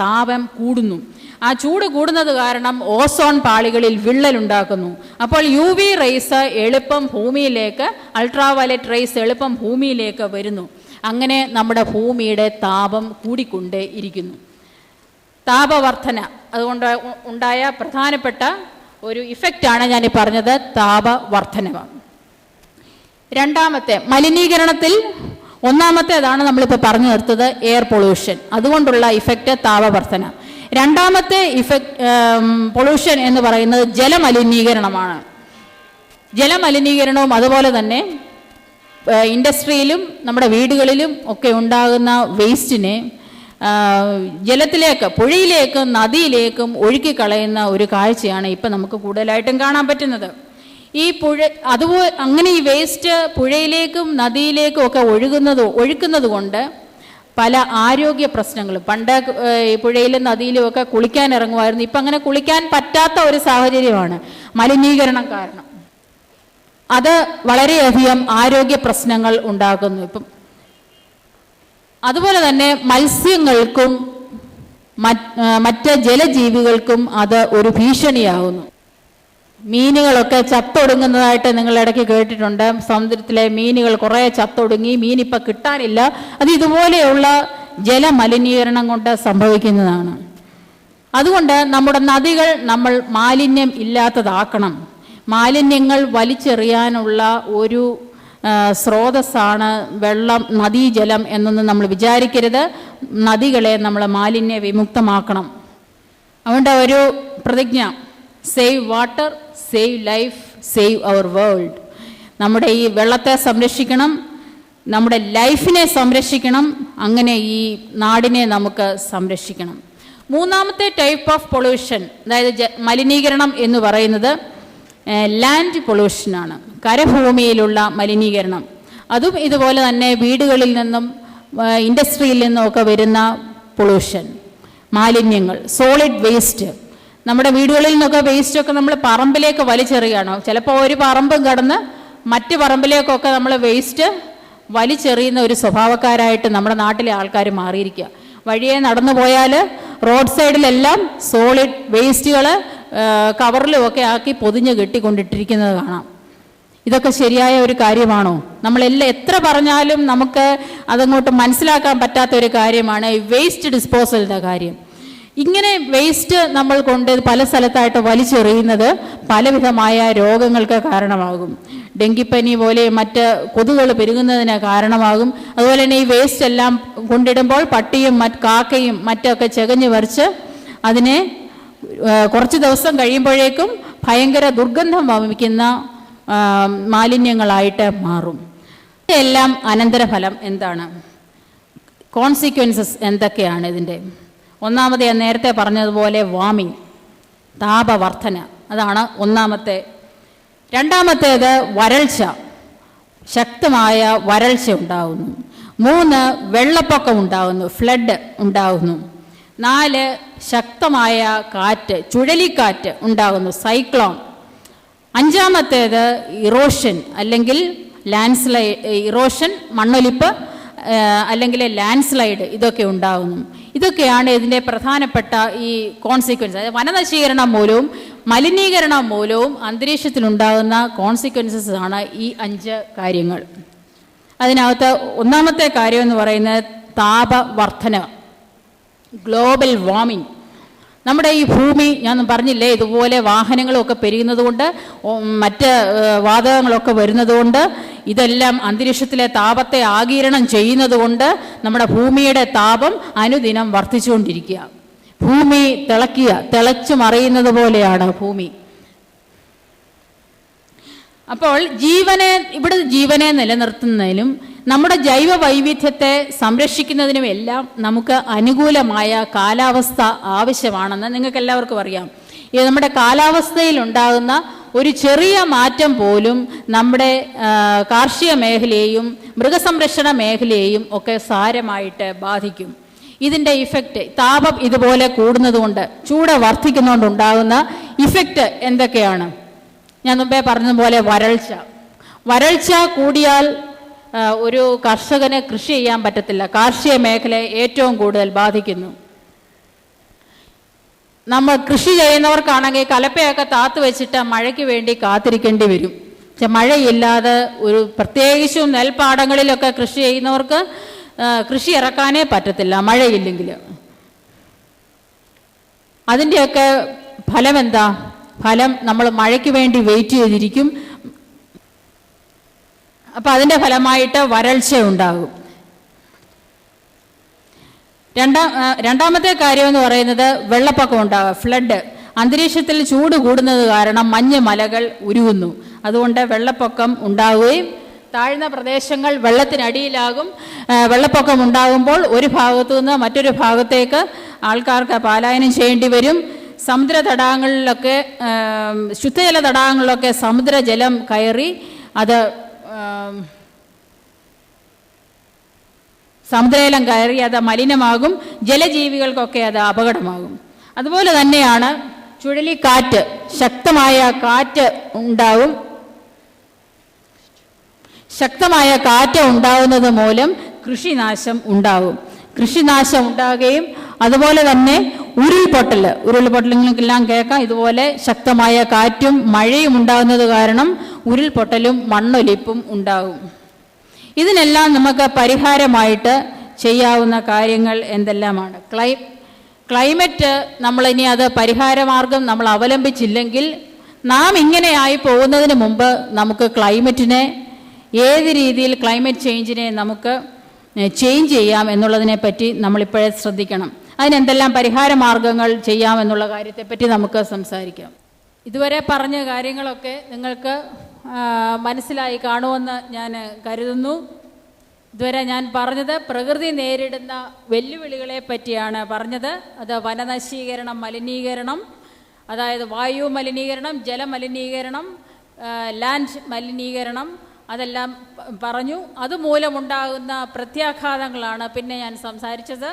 താപം കൂടുന്നു. ആ ചൂട് കൂടുന്നത് കാരണം ഓസോൺ പാളികളിൽ വിള്ളലുണ്ടാക്കുന്നു. അപ്പോൾ UV റേസ് എളുപ്പം ഭൂമിയിലേക്ക്, അൾട്രാവയലറ്റ് റേസ് എളുപ്പം ഭൂമിയിലേക്ക് വരുന്നു. അങ്ങനെ നമ്മുടെ ഭൂമിയുടെ താപം കൂടിക്കൊണ്ടേ ഇരിക്കുന്നു. താപവർദ്ധന അതുകൊണ്ട് ഉണ്ടായ പ്രധാനപ്പെട്ട ഒരു ഇഫക്റ്റാണ് ഞാൻ പറഞ്ഞത്, താപവർദ്ധനവ്. രണ്ടാമത്തെ മലിനീകരണത്തിൽ ഒന്നാമത്തേതാണ് നമ്മളിപ്പോൾ പറഞ്ഞു നിർത്തത്, എയർ പൊല്യൂഷൻ. അതുകൊണ്ടുള്ള ഇഫക്റ്റ് താപവർദ്ധന. രണ്ടാമത്തെ പൊല്യൂഷൻ എന്ന് പറയുന്നത് ജലമലിനീകരണമാണ്. ജലമലിനീകരണവും അതുപോലെ തന്നെ ഇൻഡസ്ട്രിയിലും നമ്മുടെ വീടുകളിലും ഒക്കെ ഉണ്ടാകുന്ന വേസ്റ്റിനെ ജലത്തിലേക്ക്, പുഴയിലേക്കും നദിയിലേക്കും ഒഴുക്കിക്കളയുന്ന ഒരു കാഴ്ചയാണ് ഇപ്പം നമുക്ക് കൂടുതലായിട്ടും കാണാൻ പറ്റുന്നത്. ഈ അങ്ങനെ ഈ വേസ്റ്റ് പുഴയിലേക്കും നദിയിലേക്കും ഒക്കെ ഒഴുക്കുന്നത് കൊണ്ട് പല ആരോഗ്യ പ്രശ്നങ്ങളും, പണ്ട് ഈ പുഴയിലും നദിയിലും ഒക്കെ കുളിക്കാൻ ഇറങ്ങുമായിരുന്നു. ഇപ്പം അങ്ങനെ കുളിക്കാൻ പറ്റാത്ത ഒരു സാഹചര്യമാണ് മലിനീകരണം കാരണം. അത് വളരെയധികം ആരോഗ്യ പ്രശ്നങ്ങൾ ഉണ്ടാക്കുന്നു. ഇപ്പം അതുപോലെ തന്നെ മത്സ്യങ്ങൾക്കും മറ്റ് ജലജീവികൾക്കും അത് ഒരു ഭീഷണിയാകുന്നു. മീനുകളൊക്കെ ചത്തൊടുങ്ങുന്നതായിട്ട് നിങ്ങൾ ഇടയ്ക്ക് കേട്ടിട്ടുണ്ട്. സമുദ്രത്തിലെ മീനുകൾ കുറേ ചത്തൊടുങ്ങി, മീനിപ്പോൾ കിട്ടാനില്ല. അത് ഇതുപോലെയുള്ള ജലമലിനീകരണം കൊണ്ട് സംഭവിക്കുന്നതാണ്. അതുകൊണ്ട് നമ്മുടെ നദികൾ നമ്മൾ മാലിന്യം ഇല്ലാത്തതാക്കണം. മാലിന്യങ്ങൾ വലിച്ചെറിയാനുള്ള ഒരു സ്രോതസ്സാണ് വെള്ളം, നദീജലം എന്നൊന്നും നമ്മൾ വിചാരിക്കരുത്. നദികളെ നമ്മൾ മാലിന്യ വിമുക്തമാക്കണം. അതുകൊണ്ട് ഒരു പ്രതിജ്ഞ, save water, save life, save our world. നമ്മുടെ ഈ വെള്ളത്തെ സംരക്ഷിക്കണം, നമ്മുടെ ലൈഫിനെ സംരക്ഷിക്കണം, അങ്ങനെ ഈ നാടിനെ നമുക്ക് സംരക്ഷിക്കണം. മൂന്നാമത്തെ ടൈപ്പ് ഓഫ് പൊല്യൂഷൻ, അതായത് മലിനീകരണം എന്ന് പറയുന്നത് ലാൻഡ് പൊല്യൂഷനാണ്, കരഭൂമിയിലുള്ള മലിനീകരണം. അതും ഇതുപോലെ തന്നെ വീടുകളിൽ നിന്നും ഇൻഡസ്ട്രിയിൽ നിന്നും ഒക്കെ വരുന്ന പൊല്യൂഷൻ, മാലിന്യങ്ങൾ, സോളിഡ് വേസ്റ്റ്. നമ്മുടെ വീടുകളിൽ നിന്നൊക്കെ വേസ്റ്റൊക്കെ നമ്മൾ പറമ്പിലേക്ക് വലിച്ചെറിയണം. ചിലപ്പോൾ ഒരു പറമ്പും കടന്ന് മറ്റ് പറമ്പിലേക്കൊക്കെ നമ്മൾ വേസ്റ്റ് വലിച്ചെറിയുന്ന ഒരു സ്വഭാവക്കാരായിട്ട് നമ്മുടെ നാട്ടിലെ ആൾക്കാർ മാറിയിരിക്കുക. വഴിയെ നടന്നു പോയാൽ റോഡ് സൈഡിലെല്ലാം സോളിഡ് വേസ്റ്റുകൾ കവറിലുമൊക്കെ ആക്കി പൊതിഞ്ഞ് കെട്ടിക്കൊണ്ടിട്ടിരിക്കുന്നത് കാണാം. ഇതൊക്കെ ശരിയായ ഒരു കാര്യമാണോ? നമ്മളെല്ലാം എത്ര പറഞ്ഞാലും നമുക്ക് അതങ്ങോട്ട് മനസ്സിലാക്കാൻ പറ്റാത്ത ഒരു കാര്യമാണ് ഈ വേസ്റ്റ് ഡിസ്പോസലിൻ്റെ കാര്യം. ഇങ്ങനെ വേസ്റ്റ് നമ്മൾ കൊണ്ട് പല സ്ഥലത്തായിട്ട് വലിച്ചെറിയുന്നത് പലവിധമായ രോഗങ്ങൾക്ക് കാരണമാകും. ഡെങ്കിപ്പനി പോലെ മറ്റ് കൊതുകുകൾ പെരുകുന്നതിന് കാരണമാകും. അതുപോലെ തന്നെ ഈ വേസ്റ്റ് എല്ലാം കൊണ്ടിടുമ്പോൾ പട്ടിയും കാക്കയും മറ്റൊക്കെ ചെകഞ്ഞ് വരച്ച് അതിനെ കുറച്ച് ദിവസം കഴിയുമ്പോഴേക്കും ഭയങ്കര ദുർഗന്ധം വമിക്കുന്ന മാലിന്യങ്ങളായിട്ട് മാറും. ഇതെല്ലാം അനന്തരഫലം എന്താണ്? കോൺസിക്വൻസസ് എന്തൊക്കെയാണ് ഇതിൻ്റെ? ഒന്നാമത് ഞാൻ നേരത്തെ പറഞ്ഞതുപോലെ വാമിങ്, താപവർദ്ധന, അതാണ് ഒന്നാമത്തെ. രണ്ടാമത്തേത് വരൾച്ച, ശക്തമായ വരൾച്ച ഉണ്ടാകുന്നു. 3 വെള്ളപ്പൊക്കം ഉണ്ടാകുന്നു, ഫ്ലഡ് ഉണ്ടാകുന്നു. 4 ശക്തമായ കാറ്റ്, ചുഴലിക്കാറ്റ് ഉണ്ടാകുന്നു, സൈക്ലോൺ. 5-മത്തേത് ഇറോഷൻ അല്ലെങ്കിൽ ലാൻഡ്സ്ലൈഡ്, ഇറോഷൻ മണ്ണൊലിപ്പ് അല്ലെങ്കിൽ ലാൻഡ്സ്ലൈഡ്, ഇതൊക്കെ ഉണ്ടാകുന്നു. ഇതൊക്കെയാണ് ഇതിൻ്റെ പ്രധാനപ്പെട്ട ഈ കോൺസിക്വൻസ്. അതായത് വനനശീകരണം മൂലവും മലിനീകരണം മൂലവും അന്തരീക്ഷത്തിലുണ്ടാകുന്ന കോൺസിക്വൻസസ് ആണ് ഈ 5 കാര്യങ്ങൾ. അതിനകത്ത് ഒന്നാമത്തെ കാര്യം എന്ന് പറയുന്നത് താപവർദ്ധന, ഗ്ലോബൽ വാർമിംഗ്. നമ്മുടെ ഈ ഭൂമി, ഞാൻ പറഞ്ഞില്ലേ, ഇതുപോലെ വാഹനങ്ങളൊക്കെ പെരുകുന്നത് കൊണ്ട് മറ്റ് വാതകങ്ങളൊക്കെ വരുന്നത് കൊണ്ട് ഇതെല്ലാം അന്തരീക്ഷത്തിലെ താപത്തെ ആഗിരണം ചെയ്യുന്നത് കൊണ്ട് നമ്മുടെ ഭൂമിയുടെ താപം അനുദിനം വർദ്ധിച്ചുകൊണ്ടിരിക്കുക. ഭൂമി തിളച്ചു മറിയുന്നത് പോലെയാണ് ഭൂമി. അപ്പോൾ ജീവനെ നിലനിർത്തുന്നതിനും നമ്മുടെ ജൈവ വൈവിധ്യത്തെ സംരക്ഷിക്കുന്നതിനും എല്ലാം നമുക്ക് അനുകൂലമായ കാലാവസ്ഥ ആവശ്യമാണെന്ന് നിങ്ങൾക്ക് എല്ലാവർക്കും അറിയാം. ഇത് നമ്മുടെ കാലാവസ്ഥയിൽ ഉണ്ടാകുന്ന ഒരു ചെറിയ മാറ്റം പോലും നമ്മുടെ കാർഷിക മേഖലയെയും മൃഗസംരക്ഷണ മേഖലയെയും ഒക്കെ സാരമായിട്ട് ബാധിക്കും. ഇതിൻ്റെ ഇഫക്റ്റ്, താപം ഇതുപോലെ കൂടുന്നതുകൊണ്ട്, ചൂട് വർദ്ധിക്കുന്നതുകൊണ്ടുണ്ടാകുന്ന ഇഫക്റ്റ് എന്തൊക്കെയാണ്? ഞാൻ മുമ്പേ പറഞ്ഞതുപോലെ വരൾച്ച കൂടിയാൽ ഒരു കർഷകന് കൃഷി ചെയ്യാൻ പറ്റത്തില്ല. കാർഷിക മേഖലയെ ഏറ്റവും കൂടുതൽ ബാധിക്കുന്നു. നമ്മൾ കൃഷി ചെയ്യുന്നവർക്കാണെങ്കിൽ കലപ്പയൊക്കെ താത്തു വെച്ചിട്ട് മഴയ്ക്ക് വേണ്ടി കാത്തിരിക്കേണ്ടി വരും. പക്ഷെ മഴയില്ലാതെ പ്രത്യേകിച്ചും നെൽപ്പാടങ്ങളിലൊക്കെ കൃഷി ചെയ്യുന്നവർക്ക് കൃഷി ഇറക്കാനേ പറ്റത്തില്ല മഴയില്ലെങ്കിൽ. അതിൻ്റെയൊക്കെ ഫലം എന്താ? ഫലം നമ്മൾ മഴയ്ക്ക് വേണ്ടി വെയിറ്റ് ചെയ്തിരിക്കും. അപ്പം അതിൻ്റെ ഫലമായിട്ട് വരൾച്ച ഉണ്ടാകും. രണ്ടാമത്തെ കാര്യം എന്ന് പറയുന്നത് വെള്ളപ്പൊക്കം ഉണ്ടാകുക, ഫ്ലഡ്. അന്തരീക്ഷത്തിൽ ചൂട് കൂടുന്നത് കാരണം മഞ്ഞ് മലകൾ ഉരുകുന്നു. അതുകൊണ്ട് വെള്ളപ്പൊക്കം ഉണ്ടാവുകയും താഴ്ന്ന പ്രദേശങ്ങൾ വെള്ളത്തിനടിയിലാകും. വെള്ളപ്പൊക്കം ഉണ്ടാകുമ്പോൾ ഒരു ഭാഗത്തു നിന്ന് മറ്റൊരു ഭാഗത്തേക്ക് ആൾക്കാർക്ക് പലായനം ചെയ്യേണ്ടി വരും. സമുദ്ര തടാകങ്ങളിലൊക്കെ, ശുദ്ധജല തടാകങ്ങളിലൊക്കെ സമുദ്രജലം കയറി അത് സമുദ്രജലം കയറി അത് മലിനമാകും. ജലജീവികൾക്കൊക്കെ അത് അപകടമാകും. അതുപോലെ തന്നെയാണ് ചുഴലിക്കാറ്റ്, ശക്തമായ കാറ്റ് ഉണ്ടാകും. ശക്തമായ കാറ്റ് ഉണ്ടാകുന്നത് മൂലം കൃഷിനാശം ഉണ്ടാകും. കൃഷിനാശം ഉണ്ടാകുകയും അതുപോലെ തന്നെ ഉരുൾപൊട്ടലുകൾക്കെല്ലാം കേൾക്കാം. ഇതുപോലെ ശക്തമായ കാറ്റും മഴയും ഉണ്ടാകുന്നത് കാരണം ഉരുൾപൊട്ടലും മണ്ണൊലിപ്പും ഉണ്ടാകും. ഇതിനെല്ലാം നമുക്ക് പരിഹാരമായിട്ട് ചെയ്യാവുന്ന കാര്യങ്ങൾ എന്തെല്ലാമാണ്? ക്ലൈമറ്റ് നമ്മളിനി അത് പരിഹാരമാർഗം നമ്മൾ അവലംബിച്ചില്ലെങ്കിൽ നാം ഇങ്ങനെയായി പോകുന്നതിന് മുമ്പ് നമുക്ക് ക്ലൈമറ്റിനെ, ഏത് രീതിയിൽ ക്ലൈമറ്റ് ചേഞ്ചിനെ നമുക്ക് ചേഞ്ച് ചെയ്യാം എന്നുള്ളതിനെ പറ്റി നമ്മളിപ്പോഴേ ശ്രദ്ധിക്കണം. അതിനെന്തെല്ലാം പരിഹാര മാർഗങ്ങൾ ചെയ്യാമെന്നുള്ള കാര്യത്തെപ്പറ്റി നമുക്ക് സംസാരിക്കാം. ഇതുവരെ പറഞ്ഞ കാര്യങ്ങളൊക്കെ നിങ്ങൾക്ക് മനസ്സിലായി കാണുമെന്ന് ഞാൻ കരുതുന്നു. ഇതുവരെ ഞാൻ പറഞ്ഞത് പ്രകൃതി നേരിടുന്ന വെല്ലുവിളികളെ പറ്റിയാണ് പറഞ്ഞത്. അത് വനനശീകരണം, മലിനീകരണം, അതായത് വായു മലിനീകരണം, ജലമലിനീകരണം, ലാൻഡ് മലിനീകരണം, അതെല്ലാം പറഞ്ഞു. അതുമൂലമുണ്ടാകുന്ന പ്രത്യാഘാതങ്ങളാണ് പിന്നെ ഞാൻ സംസാരിച്ചത്.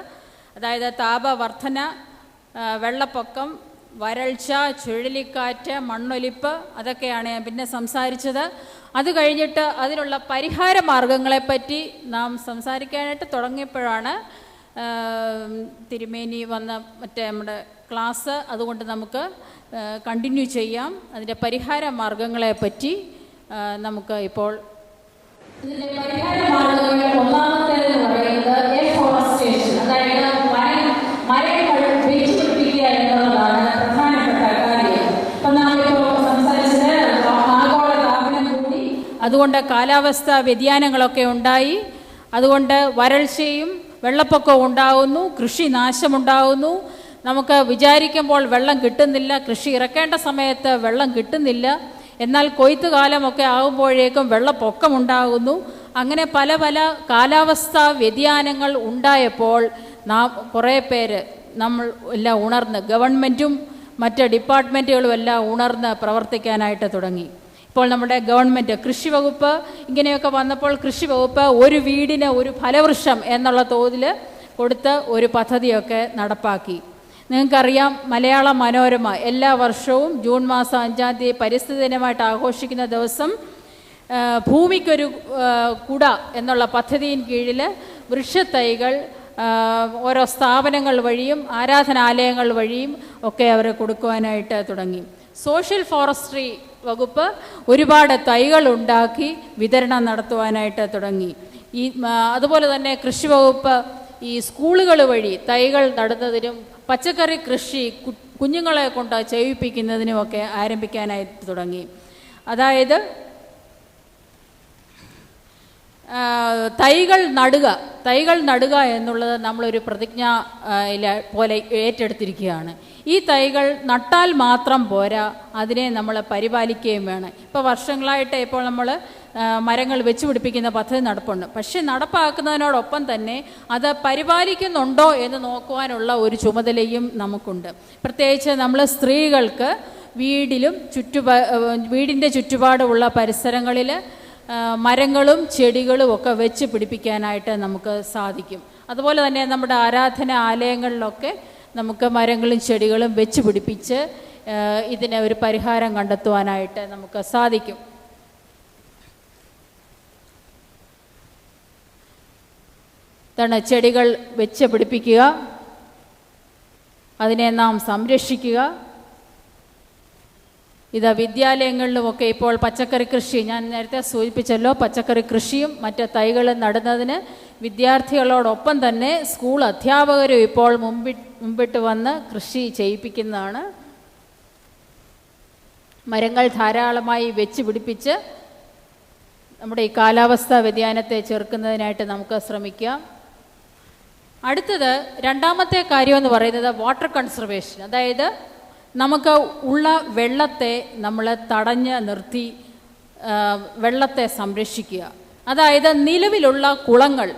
അതായത് താപവർദ്ധന, വെള്ളപ്പൊക്കം, വരൾച്ച, ചുഴലിക്കാറ്റ്, മണ്ണൊലിപ്പ്, അതൊക്കെയാണ് ഞാൻ പിന്നെ സംസാരിച്ചത്. അത് കഴിഞ്ഞിട്ട് അതിനുള്ള പരിഹാര മാർഗങ്ങളെപ്പറ്റി നാം സംസാരിക്കാനായിട്ട് തുടങ്ങിയപ്പോഴാണ് തിരുമേനി വന്ന നമ്മുടെ ക്ലാസ്. അതുകൊണ്ട് നമുക്ക് കണ്ടിന്യൂ ചെയ്യാം. അതിൻ്റെ പരിഹാര മാർഗങ്ങളെപ്പറ്റി നമുക്ക് ഇപ്പോൾ ഇതിൻ്റെ പരിഹാര മാർഗങ്ങൾ ഒന്നാമത്തേതെന്ന് പറയുന്നത് എഫോറസ്റ്റേഷൻ, അതായത് മരങ്ങൾ വെച്ചുപിടിപ്പിക്കുക എന്നുള്ളതാണ് പ്രധാനപ്പെട്ട കാര്യം. അപ്പം നമ്മളിപ്പോൾ സംസാരിച്ചത് ആഗോള താപനം കൂടി, അതുകൊണ്ട് കാലാവസ്ഥാ വ്യതിയാനങ്ങളൊക്കെ ഉണ്ടായി, അതുകൊണ്ട് വരൾച്ചയും വെള്ളപ്പൊക്കവും ഉണ്ടാകുന്നു, കൃഷി നാശമുണ്ടാകുന്നു, നമുക്ക് വിചാരിക്കുമ്പോൾ വെള്ളം കിട്ടുന്നില്ല, കൃഷി ഇറക്കേണ്ട സമയത്ത് വെള്ളം കിട്ടുന്നില്ല, എന്നാൽ കൊയ്ത്ത് കാലമൊക്കെ ആകുമ്പോഴേക്കും വെള്ളപ്പൊക്കമുണ്ടാകുന്നു. അങ്ങനെ പല പല കാലാവസ്ഥാ വ്യതിയാനങ്ങൾ ഉണ്ടായപ്പോൾ കുറേ പേര് നമ്മൾ എല്ലാം ഉണർന്ന്, ഗവൺമെൻറ്റും മറ്റ് ഡിപ്പാർട്ട്മെൻറ്റുകളും എല്ലാം ഉണർന്ന് പ്രവർത്തിക്കാനായിട്ട് തുടങ്ങി. ഇപ്പോൾ നമ്മുടെ ഗവൺമെൻറ് കൃഷി വകുപ്പ് ഇങ്ങനെയൊക്കെ വന്നപ്പോൾ കൃഷി വകുപ്പ് ഒരു വീടിന് ഒരു ഫലവൃക്ഷം എന്നുള്ള തോതിൽ കൊടുത്ത് ഒരു പദ്ധതിയൊക്കെ നടപ്പാക്കി. നിങ്ങൾക്കറിയാം, മലയാള മനോരമ എല്ലാ വർഷവും ജൂൺ മാസം 5-ാം തീയതി പരിസ്ഥിതി ദിനമായിട്ട് ആഘോഷിക്കുന്ന ദിവസം ഭൂമിക്കൊരു കുട എന്നുള്ള പദ്ധതിயின் കീഴിൽ വൃക്ഷത്തൈകൾ ഓരോ സ്ഥാപനങ്ങൾ വഴിയും ആരാധനാലയങ്ങൾ വഴിയും ഒക്കെ അവർ കൊടുക്കുവാനായിട്ട് തുടങ്ങി. സോഷ്യൽ ഫോറസ്ട്രി വകുപ്പ് ഒരുപാട് തൈകൾ ഉണ്ടാക്കി വിതരണം നടത്തുവാനായിട്ട് തുടങ്ങി. അതുപോലെ തന്നെ കൃഷി വകുപ്പ് ഈ സ്കൂളുകൾ വഴി തൈകൾ നടുന്നതിനും പച്ചക്കറി കൃഷി കുഞ്ഞുങ്ങളെ കൊണ്ട് ചെയ്യിപ്പിക്കുന്നതിനുമൊക്കെ ആരംഭിക്കാനായിട്ട് തുടങ്ങി. അതായത് തൈകൾ നടുക എന്നുള്ളത് നമ്മളൊരു പ്രതിജ്ഞ പോലെ ഏറ്റെടുത്തിരിക്കുകയാണ്. ഈ തൈകൾ നട്ടാൽ മാത്രം പോരാ, അതിനെ നമ്മൾ പരിപാലിക്കുകയും വേണം. ഇപ്പോൾ വർഷങ്ങളായിട്ട് ഇപ്പോൾ നമ്മൾ മരങ്ങൾ വെച്ച് പിടിപ്പിക്കുന്ന പദ്ധതി നടപ്പുണ്ട്. പക്ഷേ നടപ്പാക്കുന്നതിനോടൊപ്പം തന്നെ അത് പരിപാലിക്കുന്നുണ്ടോ എന്ന് നോക്കുവാനുള്ള ഒരു ചുമതലയും നമുക്കുണ്ട്. പ്രത്യേകിച്ച് നമ്മൾ സ്ത്രീകൾക്ക് വീടിൻ്റെ ചുറ്റുപാടുമുള്ള പരിസരങ്ങളിൽ മരങ്ങളും ചെടികളും ഒക്കെ വെച്ച് പിടിപ്പിക്കാനായിട്ട് നമുക്ക് സാധിക്കും. അതുപോലെ തന്നെ നമ്മുടെ ആരാധനാലയങ്ങളിലൊക്കെ നമുക്ക് മരങ്ങളും ചെടികളും വെച്ച് പിടിപ്പിച്ച് ഇതിന് ഒരു പരിഹാരം കണ്ടെത്തുവാനായിട്ട് നമുക്ക് സാധിക്കും. ഇതാണ് ചെടികൾ വെച്ച് പിടിപ്പിക്കുക, അതിനെ നാം സംരക്ഷിക്കുക. ഇത് വിദ്യാലയങ്ങളിലുമൊക്കെ ഇപ്പോൾ പച്ചക്കറി കൃഷി, ഞാൻ നേരത്തെ സൂചിപ്പിച്ചല്ലോ, പച്ചക്കറി കൃഷിയും മറ്റ് തൈകൾ നടുന്നതിന് വിദ്യാർത്ഥികളോടൊപ്പം തന്നെ സ്കൂൾ അധ്യാപകരും ഇപ്പോൾ മുമ്പിട്ട് വന്ന് കൃഷി ചെയ്യിപ്പിക്കുന്നതാണ്. മരങ്ങൾ ധാരാളമായി വെച്ച് പിടിപ്പിച്ച് നമ്മുടെ ഈ കാലാവസ്ഥാ വ്യതിയാനത്തെ ചെറുക്കുന്നതിനായിട്ട് നമുക്ക് ശ്രമിക്കാം. അടുത്തത് രണ്ടാമത്തെ കാര്യമെന്ന് പറയുന്നത് വാട്ടർ കൺസർവേഷൻ. അതായത് നമുക്ക് ഉള്ള വെള്ളത്തെ നമ്മൾ തടഞ്ഞ് നിർത്തി വെള്ളത്തെ സംരക്ഷിക്കുക. അതായത് നിലവിലുള്ള കുളങ്ങൾ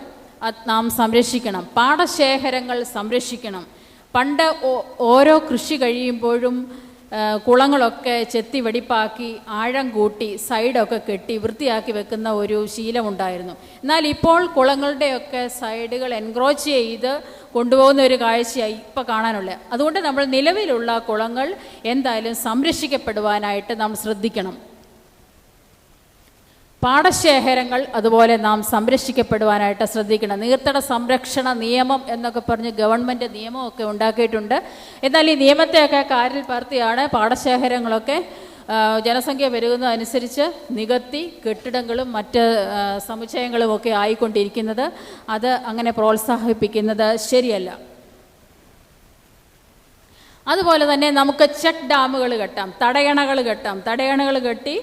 നാം സംരക്ഷിക്കണം, പാടശേഖരങ്ങൾ സംരക്ഷിക്കണം. പണ്ട് ഓരോ കൃഷി കഴിയുമ്പോഴും കുളങ്ങളൊക്കെ ചെത്തി വെടിപ്പാക്കി ആഴം കൂട്ടി സൈഡൊക്കെ കെട്ടി വൃത്തിയാക്കി വെക്കുന്ന ഒരു ശീലമുണ്ടായിരുന്നു. എന്നാൽ ഇപ്പോൾ കുളങ്ങളുടെയൊക്കെ സൈഡുകൾ എൻക്രോച്ച് ചെയ്ത് കൊണ്ടുപോകുന്ന ഒരു കാഴ്ചയായി ഇപ്പോൾ കാണാനുള്ളത്. അതുകൊണ്ട് നമ്മൾ നിലവിലുള്ള കുളങ്ങൾ എന്തായാലും സംരക്ഷിക്കപ്പെടുവാനായിട്ട് നാം ശ്രദ്ധിക്കണം. പാടശേഖരങ്ങൾ അതുപോലെ നാം സംരക്ഷിക്കപ്പെടുവാനായിട്ട് ശ്രദ്ധിക്കണം. നീർത്തട സംരക്ഷണ നിയമം എന്നൊക്കെ പറഞ്ഞ് ഗവൺമെൻറ് നിയമമൊക്കെ ഉണ്ടാക്കിയിട്ടുണ്ട്. എന്നാൽ ഈ നിയമത്തെയൊക്കെ കാറ്റിൽ പറത്തിയാണ് പാടശേഖരങ്ങളൊക്കെ ജനസംഖ്യ പെരുകുന്നതനുസരിച്ച് നികത്തി കെട്ടിടങ്ങളും മറ്റ് സമുച്ചയങ്ങളും ഒക്കെ ആയിക്കൊണ്ടിരിക്കുന്നത്. അത് അങ്ങനെ പ്രോത്സാഹിപ്പിക്കുന്നത് ശരിയല്ല. അതുപോലെ തന്നെ നമുക്ക് ചെക്ക് ഡാമുകൾ കെട്ടാം, തടയണകൾ കെട്ടി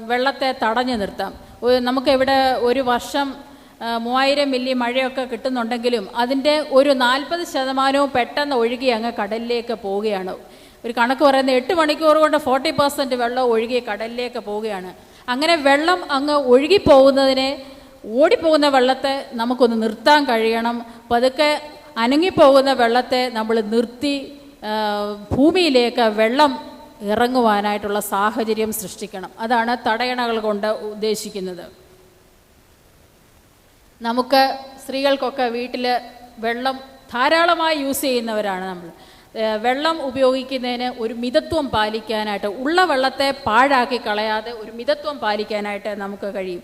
വെള്ളത്തെ തടഞ്ഞു നിർത്താം. നമുക്കിവിടെ ഒരു വർഷം 3000 മില്ലി മഴയൊക്കെ കിട്ടുന്നുണ്ടെങ്കിലും അതിൻ്റെ ഒരു 40% പെട്ടെന്ന് ഒഴുകി അങ്ങ് കടലിലേക്ക് പോവുകയാണ്. ഒരു കണക്ക് പറയുന്നത് 8 മണിക്കൂർ കൊണ്ട് 40% വെള്ളം ഒഴുകി കടലിലേക്ക് പോവുകയാണ്. അങ്ങനെ വെള്ളം അങ്ങ് ഒഴുകിപ്പോകുന്നതിനെ, ഓടിപ്പോകുന്ന വെള്ളത്തെ നമുക്കൊന്ന് നിർത്താൻ കഴിയണം. പതുക്കെ അനങ്ങിപ്പോകുന്ന വെള്ളത്തെ നമ്മൾ നിർത്തി ഭൂമിയിലേക്ക് വെള്ളം ഇറങ്ങുവാനായിട്ടുള്ള സാഹചര്യം സൃഷ്ടിക്കണം. അതാണ് തടയണകൾ കൊണ്ട് ഉദ്ദേശിക്കുന്നത്. നമുക്ക് സ്ത്രീകൾക്കൊക്കെ വീട്ടിൽ വെള്ളം ധാരാളമായി യൂസ് ചെയ്യുന്നവരാണ് നമ്മൾ. വെള്ളം ഉപയോഗിക്കുന്നതിന് ഒരു മിതത്വം പാലിക്കാനായിട്ട്, ഉള്ള വെള്ളത്തെ പാഴാക്കി കളയാതെ ഒരു മിതത്വം പാലിക്കാനായിട്ട് നമുക്ക് കഴിയും.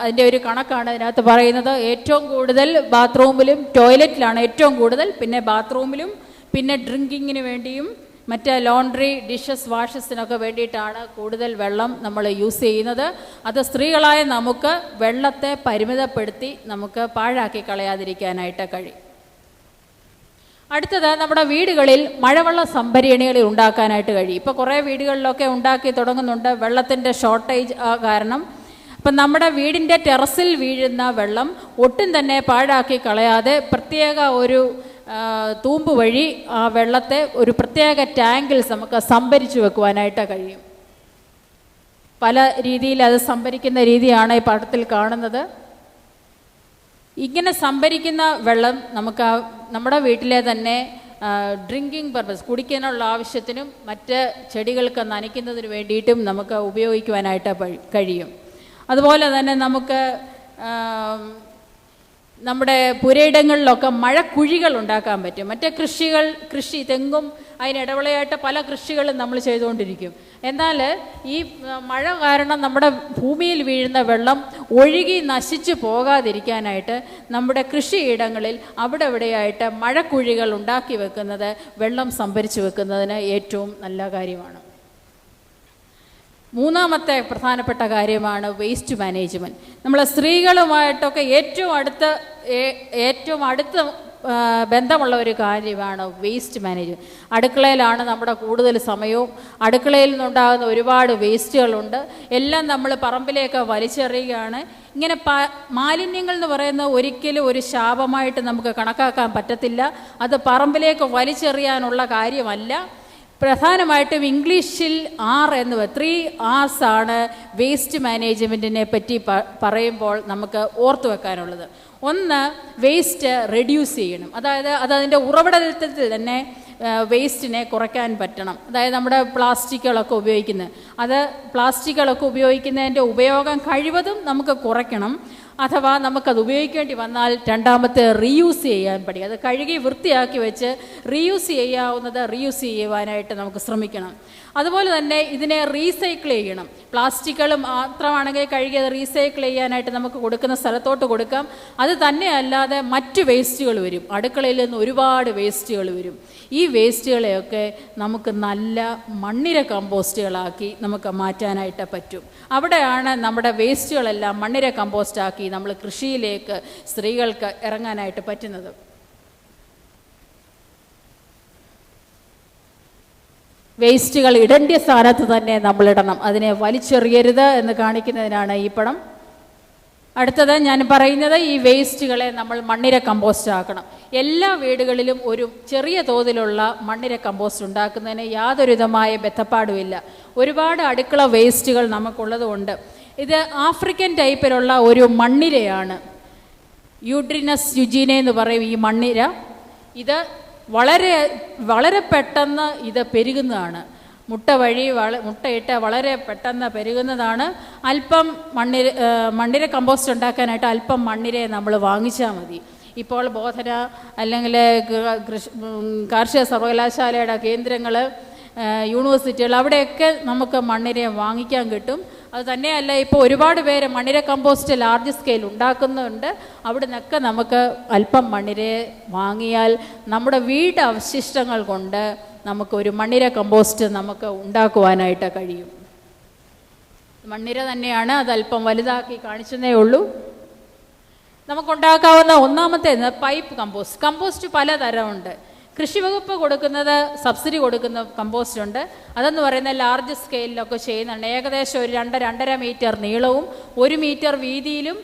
അതിൻ്റെ ഒരു കണക്കാണ് ഇതിനകത്ത് പറയുന്നത്. ഏറ്റവും കൂടുതൽ ബാത്റൂമിലും ടോയ്ലറ്റിലാണ് ഏറ്റവും കൂടുതൽ, പിന്നെ ബാത്റൂമിലും, പിന്നെ ഡ്രിങ്കിങ്ങിന് വേണ്ടിയും മറ്റ് ലോണ്ട്രി, ഡിഷസ്, വാഷസിനൊക്കെ വേണ്ടിയിട്ടാണ് കൂടുതൽ വെള്ളം നമ്മൾ യൂസ് ചെയ്യുന്നത്. അത് സ്ത്രീകളായ നമുക്ക് വെള്ളത്തെ പരിമിതപ്പെടുത്തി നമുക്ക് പാഴാക്കി കളയാതിരിക്കാനായിട്ട് കഴിയും. അടുത്തത്, നമ്മുടെ വീടുകളിൽ മഴവെള്ള സംഭരണികൾ ഉണ്ടാക്കാനായിട്ട് കഴിയും. ഇപ്പോൾ കുറേ വീടുകളിലൊക്കെ ഉണ്ടാക്കി തുടങ്ങുന്നുണ്ട്. വെള്ളത്തിൻ്റെ ഷോർട്ടേജ് കാരണം അപ്പം നമ്മുടെ വീടിൻ്റെ ടെറസിൽ വീഴുന്ന വെള്ളം ഒട്ടും തന്നെ പാഴാക്കി കളയാതെ പ്രത്യേക ഒരു തൂമ്പ് വഴി ആ വെള്ളത്തെ ഒരു പ്രത്യേക ടാങ്കിൽ നമുക്ക് സംഭരിച്ചു വെക്കുവാനായിട്ട് കഴിയും. പല രീതിയിൽ അത് സംഭരിക്കുന്ന രീതിയാണ് ഈ പടത്തിൽ കാണുന്നത്. ഇങ്ങനെ സംഭരിക്കുന്ന വെള്ളം നമുക്ക് നമ്മുടെ വീട്ടിലെ തന്നെ ഡ്രിങ്കിങ് പർപ്പസ്, കുടിക്കാനുള്ള ആവശ്യത്തിനും മറ്റ് ചെടികൾക്ക് നനയ്ക്കുന്നതിന് വേണ്ടിയിട്ടും നമുക്ക് ഉപയോഗിക്കുവാനായിട്ട് കഴിയും. അതുപോലെ തന്നെ നമുക്ക് നമ്മുടെ പുരയിടങ്ങളിലൊക്കെ മഴക്കുഴികൾ ഉണ്ടാക്കാൻ പറ്റും. മറ്റേ കൃഷി തെങ്ങും അതിനിടവിളയായിട്ട് പല കൃഷികളും നമ്മൾ ചെയ്തുകൊണ്ടിരിക്കും. എന്നാൽ ഈ മഴ കാരണം നമ്മുടെ ഭൂമിയിൽ വീഴുന്ന വെള്ളം ഒഴുകി നശിച്ചു പോകാതിരിക്കാനായിട്ട് നമ്മുടെ കൃഷിയിടങ്ങളിൽ അവിടെ ഇവിടെയായിട്ട് മഴക്കുഴികൾ ഉണ്ടാക്കി വെക്കുന്നത് വെള്ളം സംഭരിച്ചു വെക്കുന്നതിന് ഏറ്റവും നല്ല കാര്യമാണ്. മൂന്നാമത്തെ പ്രധാനപ്പെട്ട കാര്യമാണ് വേസ്റ്റ് മാനേജ്മെൻറ്റ്. നമ്മൾ സ്ത്രീകളുമായിട്ടൊക്കെ ഏറ്റവും അടുത്ത ബന്ധമുള്ള ഒരു കാര്യമാണ് വേസ്റ്റ് മാനേജ്മെൻറ്റ്. അടുക്കളയിലാണ് നമ്മുടെ കൂടുതൽ സമയവും. അടുക്കളയിൽ നിന്നുണ്ടാകുന്ന ഒരുപാട് വേസ്റ്റുകളുണ്ട്. എല്ലാം നമ്മൾ പറമ്പിലേക്ക് വലിച്ചെറിയുകയാണ്. ഇങ്ങനെ മാലിന്യങ്ങൾ എന്ന് പറയുന്നത് ഒരിക്കലും ഒരു ശാപമായിട്ട് നമുക്ക് കണക്കാക്കാൻ പറ്റത്തില്ല. അത് പറമ്പിലേക്ക് വലിച്ചെറിയാനുള്ള കാര്യമല്ല. പ്രധാനമായിട്ടും ഇംഗ്ലീഷിൽ 3 R's ആണ് വേസ്റ്റ് മാനേജ്മെൻറ്റിനെ പറ്റി പറയുമ്പോൾ നമുക്ക് ഓർത്തു വെക്കാനുള്ളത്. ഒന്ന്, വേസ്റ്റ് റെഡ്യൂസ് ചെയ്യണം. അതായത് അതിൻ്റെ ഉറവിടത്തിൽ തന്നെ വേസ്റ്റിനെ കുറയ്ക്കാൻ പറ്റണം. അതായത് നമ്മുടെ പ്ലാസ്റ്റിക്കുകളൊക്കെ ഉപയോഗിക്കുന്നതിൻ്റെ ഉപയോഗം കഴിവതും നമുക്ക് കുറയ്ക്കണം. അഥവാ നമുക്കത് ഉപയോഗിക്കേണ്ടി വന്നാൽ രണ്ടാമത്തെ റീയൂസ് ചെയ്യാൻ പഠിക്കും. അത് കഴുകി വൃത്തിയാക്കി വെച്ച് റീയൂസ് ചെയ്യുവാനായിട്ട് നമുക്ക് ശ്രമിക്കണം. അതുപോലെ തന്നെ ഇതിനെ റീസൈക്കിൾ ചെയ്യണം. പ്ലാസ്റ്റിക്കുകൾ മാത്രമാണെങ്കിൽ കഴുകി അത് റീസൈക്കിൾ ചെയ്യാനായിട്ട് നമുക്ക് കൊടുക്കുന്ന സ്ഥലത്തോട്ട് കൊടുക്കാം. അത് തന്നെ അല്ലാതെ മറ്റ് വേസ്റ്റുകൾ വരും. അടുക്കളയിൽ നിന്ന് ഒരുപാട് വേസ്റ്റുകൾ വരും. ഈ വേസ്റ്റുകളെയൊക്കെ നമുക്ക് നല്ല മണ്ണിര കമ്പോസ്റ്റുകളാക്കി നമുക്ക് മാറ്റാനായിട്ട് പറ്റും. അവിടെയാണ് നമ്മുടെ വേസ്റ്റുകളെല്ലാം മണ്ണിര കമ്പോസ്റ്റാക്കി നമ്മൾ കൃഷിയിലേക്ക് സ്ത്രീകൾക്ക് ഇറങ്ങാനായിട്ട് പറ്റുന്നത്. വേസ്റ്റുകൾ ഇടേണ്ട സ്ഥാനത്ത് തന്നെ നമ്മൾ ഇടണം. അതിനെ വലിച്ചെറിയരുത് എന്ന് കാണിക്കുന്നതിനാണ് ഈ പടം. അടുത്തത് ഞാൻ പറയുന്നത്, ഈ വേസ്റ്റുകളെ നമ്മൾ മണ്ണിര കമ്പോസ്റ്റ് ആക്കണം. എല്ലാ വീടുകളിലും ഒരു ചെറിയ തോതിലുള്ള മണ്ണിര കമ്പോസ്റ്റ് ഉണ്ടാക്കുന്നതിന് യാതൊരു വിധമായ ബന്ധപ്പാടുമില്ല. ഒരുപാട് അടുക്കള വേസ്റ്റുകൾ നമുക്കുള്ളതുകൊണ്ട് ഇത് ആഫ്രിക്കൻ ടൈപ്പിലുള്ള ഒരു മണ്ണിരയാണ്. യൂഡ്രിനസ് യുജീനെ എന്ന് പറയും ഈ മണ്ണിര. ഇത് വളരെ വളരെ പെട്ടെന്ന് ഇത് പെരുകുന്നതാണ്. മുട്ടയിട്ട് വളരെ പെട്ടെന്ന് പെരുകുന്നതാണ്. അല്പം മണ്ണിര കമ്പോസ്റ്റ് ഉണ്ടാക്കാനായിട്ട് അല്പം മണ്ണിരയെ നമ്മൾ വാങ്ങിച്ചാൽ മതി. ഇപ്പോൾ ബോധന അല്ലെങ്കിൽ കാർഷിക സർവകലാശാലയുടെ കേന്ദ്രങ്ങൾ, യൂണിവേഴ്സിറ്റികൾ, അവിടെയൊക്കെ നമുക്ക് മണ്ണിരയെ വാങ്ങിക്കാൻ കിട്ടും. അത് തന്നെയല്ല, ഇപ്പോൾ ഒരുപാട് പേര് മണ്ണിര കമ്പോസ്റ്റ് ലാർജ് സ്കെയിൽ ഉണ്ടാക്കുന്നുണ്ട്. അവിടെ നിന്നൊക്കെ നമുക്ക് അല്പം മണ്ണിരയെ വാങ്ങിയാൽ നമ്മുടെ വീട് അവശിഷ്ടങ്ങൾ കൊണ്ട് നമുക്കൊരു മണ്ണിര കമ്പോസ്റ്റ് നമുക്ക് ഉണ്ടാക്കുവാനായിട്ട് കഴിയും. മണ്ണിര തന്നെയാണ്, അതല്പം വലുതാക്കി കാണിച്ചതേ ഉള്ളൂ. നമുക്കുണ്ടാക്കാവുന്ന ഒന്നാമത്തേത് പൈപ്പ് കമ്പോസ്റ്റ്. കമ്പോസ്റ്റ് പലതരമുണ്ട്. കൃഷി വകുപ്പ് കൊടുക്കുന്നത്, സബ്സിഡി കൊടുക്കുന്ന കമ്പോസ്റ്റ് ഉണ്ട്. അതെന്ന് പറയുന്നത് ലാർജ് സ്കെയിലൊക്കെ ചെയ്യുന്നുണ്ട്. ഏകദേശം ഒരു 2-2.5 മീറ്റർ നീളവും 1 മീറ്റർ വീതിയിലും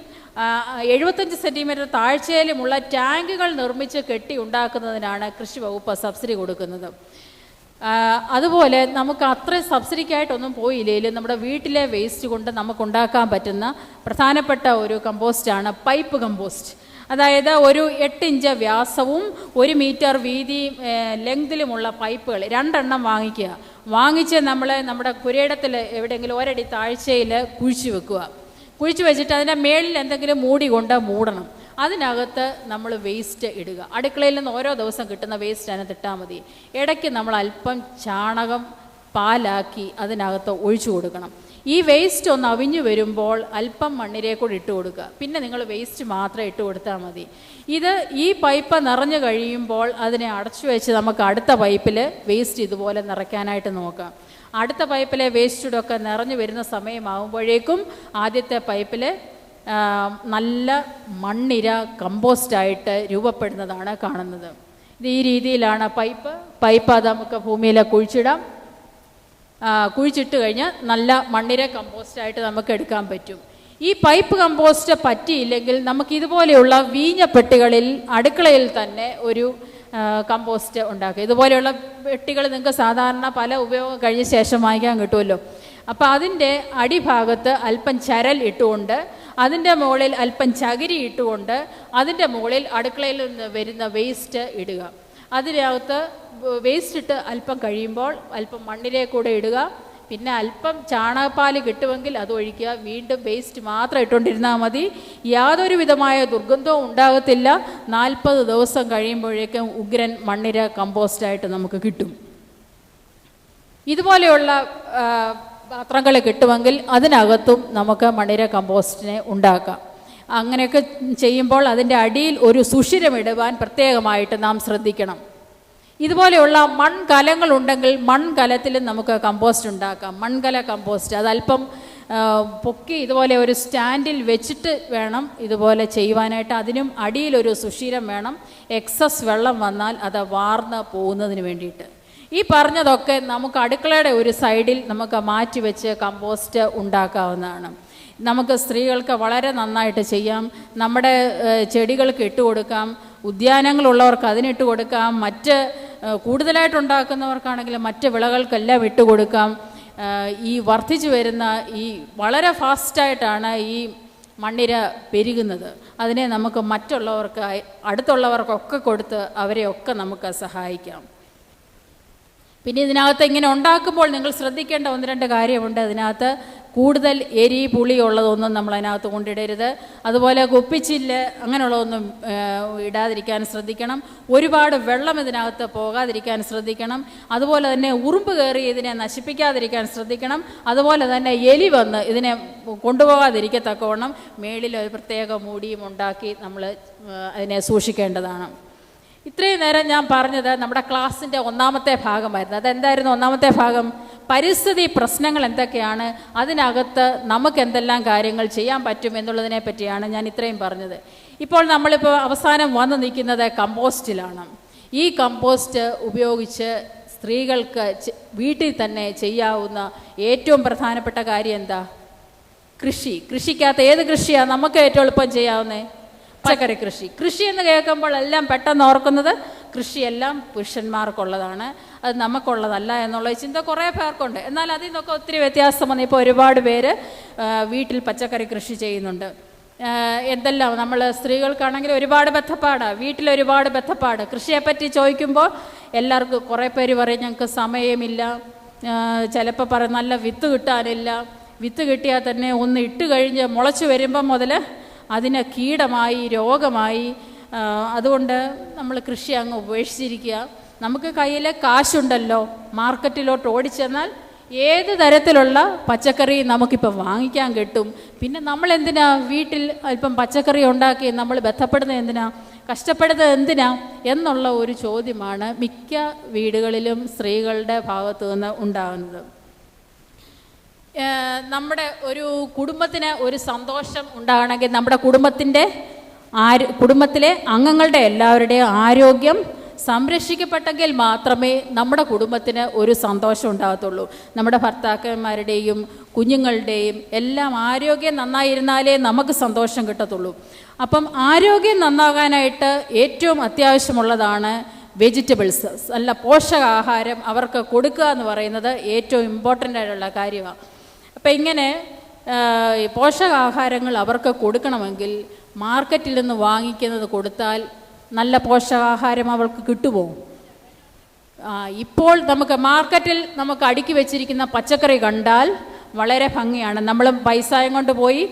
75 സെൻറ്റിമീറ്റർ താഴ്ചയിലുമുള്ള ടാങ്കുകൾ നിർമ്മിച്ച് കെട്ടി ഉണ്ടാക്കുന്നതിനാണ് കൃഷി വകുപ്പ് സബ്സിഡി കൊടുക്കുന്നത്. അതുപോലെ നമുക്ക് അത്രയും സബ്സിഡിക്കായിട്ടൊന്നും പോയില്ലെങ്കിലും നമ്മുടെ വീട്ടിലെ വേസ്റ്റ് കൊണ്ട് നമുക്കുണ്ടാക്കാൻ പറ്റുന്ന പ്രധാനപ്പെട്ട ഒരു കമ്പോസ്റ്റാണ് പൈപ്പ് കമ്പോസ്റ്റ്. അതായത് ഒരു 8 ഇഞ്ച് വ്യാസവും 1 മീറ്റർ വീതി ലെങ്തിലുമുള്ള പൈപ്പുകൾ 2 എണ്ണം വാങ്ങിച്ച് നമ്മൾ നമ്മുടെ പുരയിടത്തിൽ എവിടെയെങ്കിലും 1 അടി താഴ്ചയിൽ കുഴിച്ചു വെക്കുക. കുഴിച്ചു വെച്ചിട്ട് അതിൻ്റെ മേളിൽ എന്തെങ്കിലും മൂടി കൊണ്ട് മൂടണം. അതിനകത്ത് നമ്മൾ വേസ്റ്റ് ഇടുക. അടുക്കളയിൽ നിന്ന് ഓരോ ദിവസം കിട്ടുന്ന വേസ്റ്റ് അതിനകത്ത് ഇട്ടാൽ മതി. ഇടയ്ക്ക് നമ്മൾ അല്പം ചാണകം പാലാക്കി അതിനകത്ത് ഒഴിച്ചു കൊടുക്കണം. ഈ വേസ്റ്റ് ഒന്ന് അവിഞ്ഞു വരുമ്പോൾ അല്പം മണ്ണിരയെ കൂടി ഇട്ട് കൊടുക്കുക. പിന്നെ നിങ്ങൾ വേസ്റ്റ് മാത്രം ഇട്ട് കൊടുത്താൽ മതി. ഈ പൈപ്പ് നിറഞ്ഞു കഴിയുമ്പോൾ അതിനെ അടച്ചു വെച്ച് നമുക്ക് അടുത്ത പൈപ്പിൽ വേസ്റ്റ് ഇതുപോലെ നിറയ്ക്കാനായിട്ട് നോക്കാം. അടുത്ത പൈപ്പിലെ വേസ്റ്റൊക്കെ നിറഞ്ഞു വരുന്ന സമയമാകുമ്പോഴേക്കും ആദ്യത്തെ പൈപ്പിൽ നല്ല മണ്ണിര കമ്പോസ്റ്റായിട്ട് രൂപപ്പെടുന്നതാണ് കാണുന്നത്. ഈ രീതിയിലാണ് പൈപ്പ് അത് നമുക്ക് ഭൂമിയിൽ കുഴിച്ചിട്ട് കഴിഞ്ഞാൽ നല്ല മണ്ണിര കമ്പോസ്റ്റായിട്ട് നമുക്ക് എടുക്കാൻ പറ്റും. ഈ പൈപ്പ് കമ്പോസ്റ്റ് പറ്റിയില്ലെങ്കിൽ നമുക്ക് ഇതുപോലെയുള്ള വീഞ്ഞ പെട്ടികളിൽ അടുക്കളയിൽ തന്നെ ഒരു കമ്പോസ്റ്റ് ഉണ്ടാക്കുക. ഇതുപോലെയുള്ള പെട്ടികൾ നിങ്ങൾക്ക് സാധാരണ പല ഉപയോഗം കഴിഞ്ഞ ശേഷം വാങ്ങിക്കാൻ കിട്ടുമല്ലോ. അപ്പോൾ അതിൻ്റെ അടിഭാഗത്ത് അല്പം ചരൽ ഇട്ടുകൊണ്ട് അതിൻ്റെ മുകളിൽ അല്പം ചകിരി ഇട്ടുകൊണ്ട് അതിൻ്റെ മുകളിൽ അടുക്കളയിൽ നിന്ന് വരുന്ന വേസ്റ്റ് ഇടുക. അതിനകത്ത് വേസ്റ്റ് ഇട്ട് അല്പം കഴിയുമ്പോൾ അല്പം മണ്ണിലേക്ക് കൂടെ ഇടുക. പിന്നെ അല്പം ചാണകപ്പാൽ കിട്ടുമെങ്കിൽ അത് ഒഴിക്കുക. വീണ്ടും വേസ്റ്റ് മാത്രം ഇട്ടുകൊണ്ടിരുന്നാൽ മതി. യാതൊരു വിധമായ ദുർഗന്ധവും ഉണ്ടാകത്തില്ല. 40 ദിവസം കഴിയുമ്പോഴേക്കും ഉഗ്രൻ മണ്ണിര കമ്പോസ്റ്റായിട്ട് നമുക്ക് കിട്ടും. ഇതുപോലെയുള്ള പാത്രങ്ങൾ കിട്ടുമെങ്കിൽ അതിനകത്തും നമുക്ക് മണ്ണിര കമ്പോസ്റ്റിനെ ഉണ്ടാക്കാം. അങ്ങനെയൊക്കെ ചെയ്യുമ്പോൾ അതിൻ്റെ അടിയിൽ ഒരു സുഷിരമിടുവാൻ പ്രത്യേകമായിട്ട് നാം ശ്രദ്ധിക്കണം. ഇതുപോലെയുള്ള മൺകലങ്ങളുണ്ടെങ്കിൽ മൺകലത്തിലും നമുക്ക് കമ്പോസ്റ്റ് ഉണ്ടാക്കാം. മൺകല കമ്പോസ്റ്റ് അതല്പം പൊക്കി ഇതുപോലെ ഒരു സ്റ്റാൻഡിൽ വെച്ചിട്ട് വേണം ഇതുപോലെ ചെയ്യുവാനായിട്ട്. അതിനും അടിയിലൊരു സുഷിരം വേണം. എക്സസ് വെള്ളം വന്നാൽ അത് വാർന്ന് പോകുന്നതിന് വേണ്ടിയിട്ട്. ഈ പറഞ്ഞതൊക്കെ നമുക്ക് അടുക്കളയുടെ ഒരു സൈഡിൽ നമുക്ക് മാറ്റി വെച്ച് കമ്പോസ്റ്റ് ഉണ്ടാക്കാവുന്നതാണ്. നമുക്ക് സ്ത്രീകൾക്ക് വളരെ നന്നായിട്ട് ചെയ്യാം. നമ്മുടെ ചെടികൾക്ക് ഇട്ട് കൊടുക്കാം. ഉദ്യാനങ്ങളുള്ളവർക്ക് അതിനിട്ട് കൊടുക്കാം. മറ്റ് കൂടുതലായിട്ടുണ്ടാക്കുന്നവർക്കാണെങ്കിൽ മറ്റ് വിളകൾക്കെല്ലാം ഇട്ട് കൊടുക്കാം. ഈ വർദ്ധിച്ചു വരുന്ന ഈ വളരെ ഫാസ്റ്റായിട്ടാണ് ഈ മണ്ണിര പെരുകുന്നത്. അതിനെ നമുക്ക് മറ്റുള്ളവർക്ക് അടുത്തുള്ളവർക്കൊക്കെ കൊടുത്ത് അവരെയൊക്കെ നമുക്ക് സഹായിക്കാം. പിന്നെ ഇതിനകത്ത് ഇങ്ങനെ ഉണ്ടാക്കുമ്പോൾ നിങ്ങൾ ശ്രദ്ധിക്കേണ്ട 1-2 കാര്യമുണ്ട്. അതിനകത്ത് കൂടുതൽ എരി പുളി ഉള്ളതൊന്നും നമ്മൾ അതിനകത്ത് കൊണ്ടിടരുത്. അതുപോലെ കുപ്പിച്ചില്ല് അങ്ങനെയുള്ളതൊന്നും ഇടാതിരിക്കാൻ ശ്രദ്ധിക്കണം. ഒരുപാട് വെള്ളം ഇതിനകത്ത് പോകാതിരിക്കാൻ ശ്രദ്ധിക്കണം. അതുപോലെ തന്നെ ഉറുമ്പ് കയറി ഇതിനെ നശിപ്പിക്കാതിരിക്കാൻ ശ്രദ്ധിക്കണം. അതുപോലെ തന്നെ എലി വന്ന് ഇതിനെ കൊണ്ടുപോകാതിരിക്കത്തക്കവണ്ണം മേളിൽ ഒരു പ്രത്യേക മൂടിയും ഉണ്ടാക്കി നമ്മൾ അതിനെ സൂക്ഷിക്കേണ്ടതാണ്. ഇത്രയും നേരം ഞാൻ പറഞ്ഞത് നമ്മുടെ ക്ലാസ്സിൻ്റെ 1ാമത്തെ ഭാഗമായിരുന്നു. അതെന്തായിരുന്നു 1ാമത്തെ ഭാഗം? പരിസ്ഥിതി പ്രശ്നങ്ങൾ എന്തൊക്കെയാണ്, അതിനകത്ത് നമുക്ക് എന്തെല്ലാം കാര്യങ്ങൾ ചെയ്യാൻ പറ്റും എന്നുള്ളതിനെ പറ്റിയാണ് ഞാൻ ഇത്രയും പറഞ്ഞത്. ഇപ്പോൾ നമ്മളിപ്പോൾ അവസാനം വന്ന് നിൽക്കുന്നത് കമ്പോസ്റ്റിലാണ്. ഈ കമ്പോസ്റ്റ് ഉപയോഗിച്ച് സ്ത്രീകൾക്ക് വീട്ടിൽ തന്നെ ചെയ്യാവുന്ന ഏറ്റവും പ്രധാനപ്പെട്ട കാര്യം എന്താ? കൃഷിക്കകത്ത് ഏത് കൃഷിയാണ് നമുക്ക് ഏറ്റവും എളുപ്പം ചെയ്യാവുന്നത്? പച്ചക്കറി കൃഷി എന്ന് കേൾക്കുമ്പോൾ എല്ലാം പെട്ടെന്ന് ഓർക്കുന്നത് കൃഷിയെല്ലാം പുരുഷന്മാർക്കുള്ളതാണ്, അത് നമുക്കുള്ളതല്ല എന്നുള്ള ചിന്ത കുറേ പേർക്കുണ്ട്. എന്നാൽ അതിൽ നിന്നൊക്കെ ഒത്തിരി വ്യത്യാസം വന്നു. ഇപ്പോൾ ഒരുപാട് പേര് വീട്ടിൽ പച്ചക്കറി കൃഷി ചെയ്യുന്നുണ്ട്. എന്തെല്ലാം നമ്മൾ സ്ത്രീകൾക്കാണെങ്കിൽ ഒരുപാട് ബദ്ധപ്പാടാണ്, വീട്ടിലൊരുപാട് ബദ്ധപ്പാട്. കൃഷിയെപ്പറ്റി ചോദിക്കുമ്പോൾ എല്ലാവർക്കും കുറേ പേര് പറയും ഞങ്ങൾക്ക് സമയമില്ല, ചിലപ്പോൾ പറയും നല്ല വിത്ത് കിട്ടാനില്ല, വിത്ത് കിട്ടിയാൽ തന്നെ ഒന്ന് ഇട്ട് കഴിഞ്ഞ് മുളച്ച് വരുമ്പം മുതൽ അതിന് കീടമായി രോഗമായി, അതുകൊണ്ട് നമ്മൾ കൃഷി അങ്ങ് ഉപേക്ഷിച്ചിരിക്കുക. നമുക്ക് കയ്യിൽ കാശുണ്ടല്ലോ, മാർക്കറ്റിലോട്ട് ഓടിച്ചെന്നാൽ ഏത് തരത്തിലുള്ള പച്ചക്കറി നമുക്കിപ്പോൾ വാങ്ങിക്കാൻ കിട്ടും. പിന്നെ നമ്മൾ എന്തിനാ വീട്ടിൽ അല്പം പച്ചക്കറി ഉണ്ടാക്കി നമ്മൾ ബന്ധപ്പെടുന്നത് എന്തിനാ, കഷ്ടപ്പെടുന്നത് എന്തിനാ എന്നുള്ള ഒരു ചോദ്യമാണ് മിക്ക വീടുകളിലും സ്ത്രീകളുടെ ഭാഗത്തു നിന്ന് ഉണ്ടാകുന്നത്. നമ്മുടെ ഒരു കുടുംബത്തിന് ഒരു സന്തോഷം ഉണ്ടാകണമെങ്കിൽ നമ്മുടെ കുടുംബത്തിലെ അംഗങ്ങളുടെ എല്ലാവരുടെയും ആരോഗ്യം സംരക്ഷിക്കപ്പെട്ടെങ്കിൽ മാത്രമേ നമ്മുടെ കുടുംബത്തിന് ഒരു സന്തോഷം ഉണ്ടാകത്തുള്ളൂ. നമ്മുടെ ഭർത്താക്കന്മാരുടെയും കുഞ്ഞുങ്ങളുടെയും എല്ലാം ആരോഗ്യം നന്നായിരുന്നാലേ നമുക്ക് സന്തോഷം കിട്ടത്തുള്ളൂ. അപ്പം ആരോഗ്യം നന്നാകാനായിട്ട് ഏറ്റവും അത്യാവശ്യമുള്ളതാണ് വെജിറ്റബിൾസ്. നല്ല പോഷകാഹാരം അവർക്ക് കൊടുക്കുക എന്ന് പറയുന്നത് ഏറ്റവും ഇമ്പോർട്ടൻ്റ് ആയിട്ടുള്ള കാര്യമാണ്. അപ്പം ഇങ്ങനെ പോഷകാഹാരങ്ങൾ അവർക്ക് കൊടുക്കണമെങ്കിൽ മാർക്കറ്റിൽ നിന്ന് വാങ്ങിക്കുന്നത് കൊടുത്താൽ നല്ല പോഷകാഹാരം അവർക്ക് കിട്ടുമോ? ഇപ്പോൾ നമുക്ക് മാർക്കറ്റിൽ നമുക്ക് അടുക്കി വെച്ചിരിക്കുന്ന പച്ചക്കറി കണ്ടാൽ വളരെ ഭംഗിയാണ്. നമ്മൾ പൈസയും കൊണ്ട് പോയി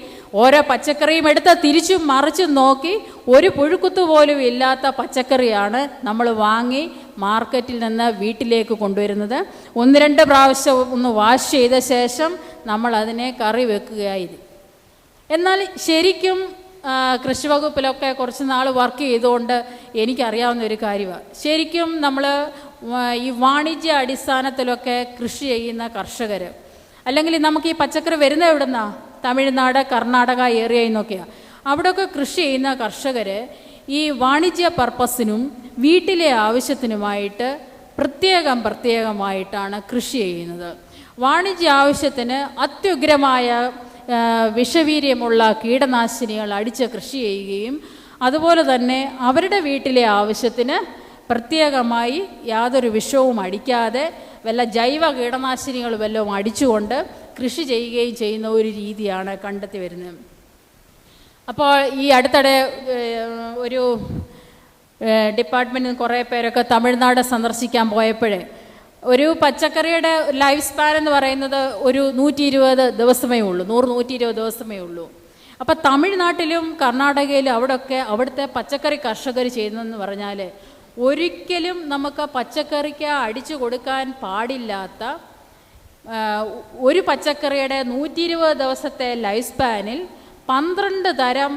ഓരോ പച്ചക്കറിയും എടുത്ത് തിരിച്ചും മറിച്ചും നോക്കി ഒരു പുഴുക്കുത്തു പോലും ഇല്ലാത്ത പച്ചക്കറിയാണ് നമ്മൾ വാങ്ങി മാർക്കറ്റിൽ നിന്ന് വീട്ടിലേക്ക് കൊണ്ടുവരുന്നത്. 1-2 പ്രാവശ്യം ഒന്ന് വാഷ് ചെയ്ത ശേഷം നമ്മൾ അതിനെ കറി വെക്കുകയായിരുന്നു. എന്നാൽ ശരിക്കും കൃഷി വകുപ്പിലൊക്കെ കുറച്ച് നാൾ വർക്ക് ചെയ്തുകൊണ്ട് എനിക്കറിയാവുന്ന ഒരു കാര്യമാണ്, ശരിക്കും നമ്മൾ ഈ വാണിജ്യ അടിസ്ഥാനത്തിലൊക്കെ കൃഷി ചെയ്യുന്ന കർഷകർ, അല്ലെങ്കിൽ നമുക്ക് ഈ പച്ചക്കറി വരുന്നത് എവിടെ നിന്നാണ്? തമിഴ്നാട്, കർണാടക ഏരിയയിൽ നിന്നൊക്കെയാണ്. അവിടെയൊക്കെ കൃഷി ചെയ്യുന്ന കർഷകർ ഈ വാണിജ്യ പർപ്പസിനും വീട്ടിലെ ആവശ്യത്തിനുമായിട്ട് പ്രത്യേകമായിട്ടാണ് കൃഷി ചെയ്യുന്നത്. വാണിജ്യ ആവശ്യത്തിന് അത്യുഗ്രമായ വിഷവീര്യമുള്ള കീടനാശിനികൾ അടിച്ച് കൃഷി ചെയ്യുകയും അതുപോലെ തന്നെ അവരുടെ വീട്ടിലെ ആവശ്യത്തിന് പ്രത്യേകമായി യാതൊരു വിഷവും അടിക്കാതെ വല്ല ജൈവ കീടനാശിനികൾ വല്ലതും അടിച്ചുകൊണ്ട് കൃഷി ചെയ്യുകയും ചെയ്യുന്ന ഒരു രീതിയാണ് കണ്ടെത്തി വരുന്നത്. അപ്പോൾ ഈ അടുത്തിടെ ഒരു ഡിപ്പാർട്ട്മെൻറ്റിൽ കുറേ പേരൊക്കെ തമിഴ്നാട് സന്ദർശിക്കാൻ പോയപ്പോഴേ ഒരു പച്ചക്കറിയുടെ ലൈഫ് സ്പാൻ എന്ന് പറയുന്നത് ഒരു 120 ദിവസമേ ഉള്ളൂ, 100-120 ദിവസമേ ഉള്ളൂ. അപ്പോൾ തമിഴ്നാട്ടിലും കർണാടകയിലും അവിടുത്തെ പച്ചക്കറി കർഷകർ ചെയ്യുന്നതെന്ന് പറഞ്ഞാൽ ഒരിക്കലും നമുക്ക് പച്ചക്കറിക്ക് അടിച്ചു കൊടുക്കാൻ പാടില്ലാത്ത ഒരു പച്ചക്കറിയുടെ 120 ദിവസത്തെ ലൈഫ് സ്പാനിൽ 12 തരം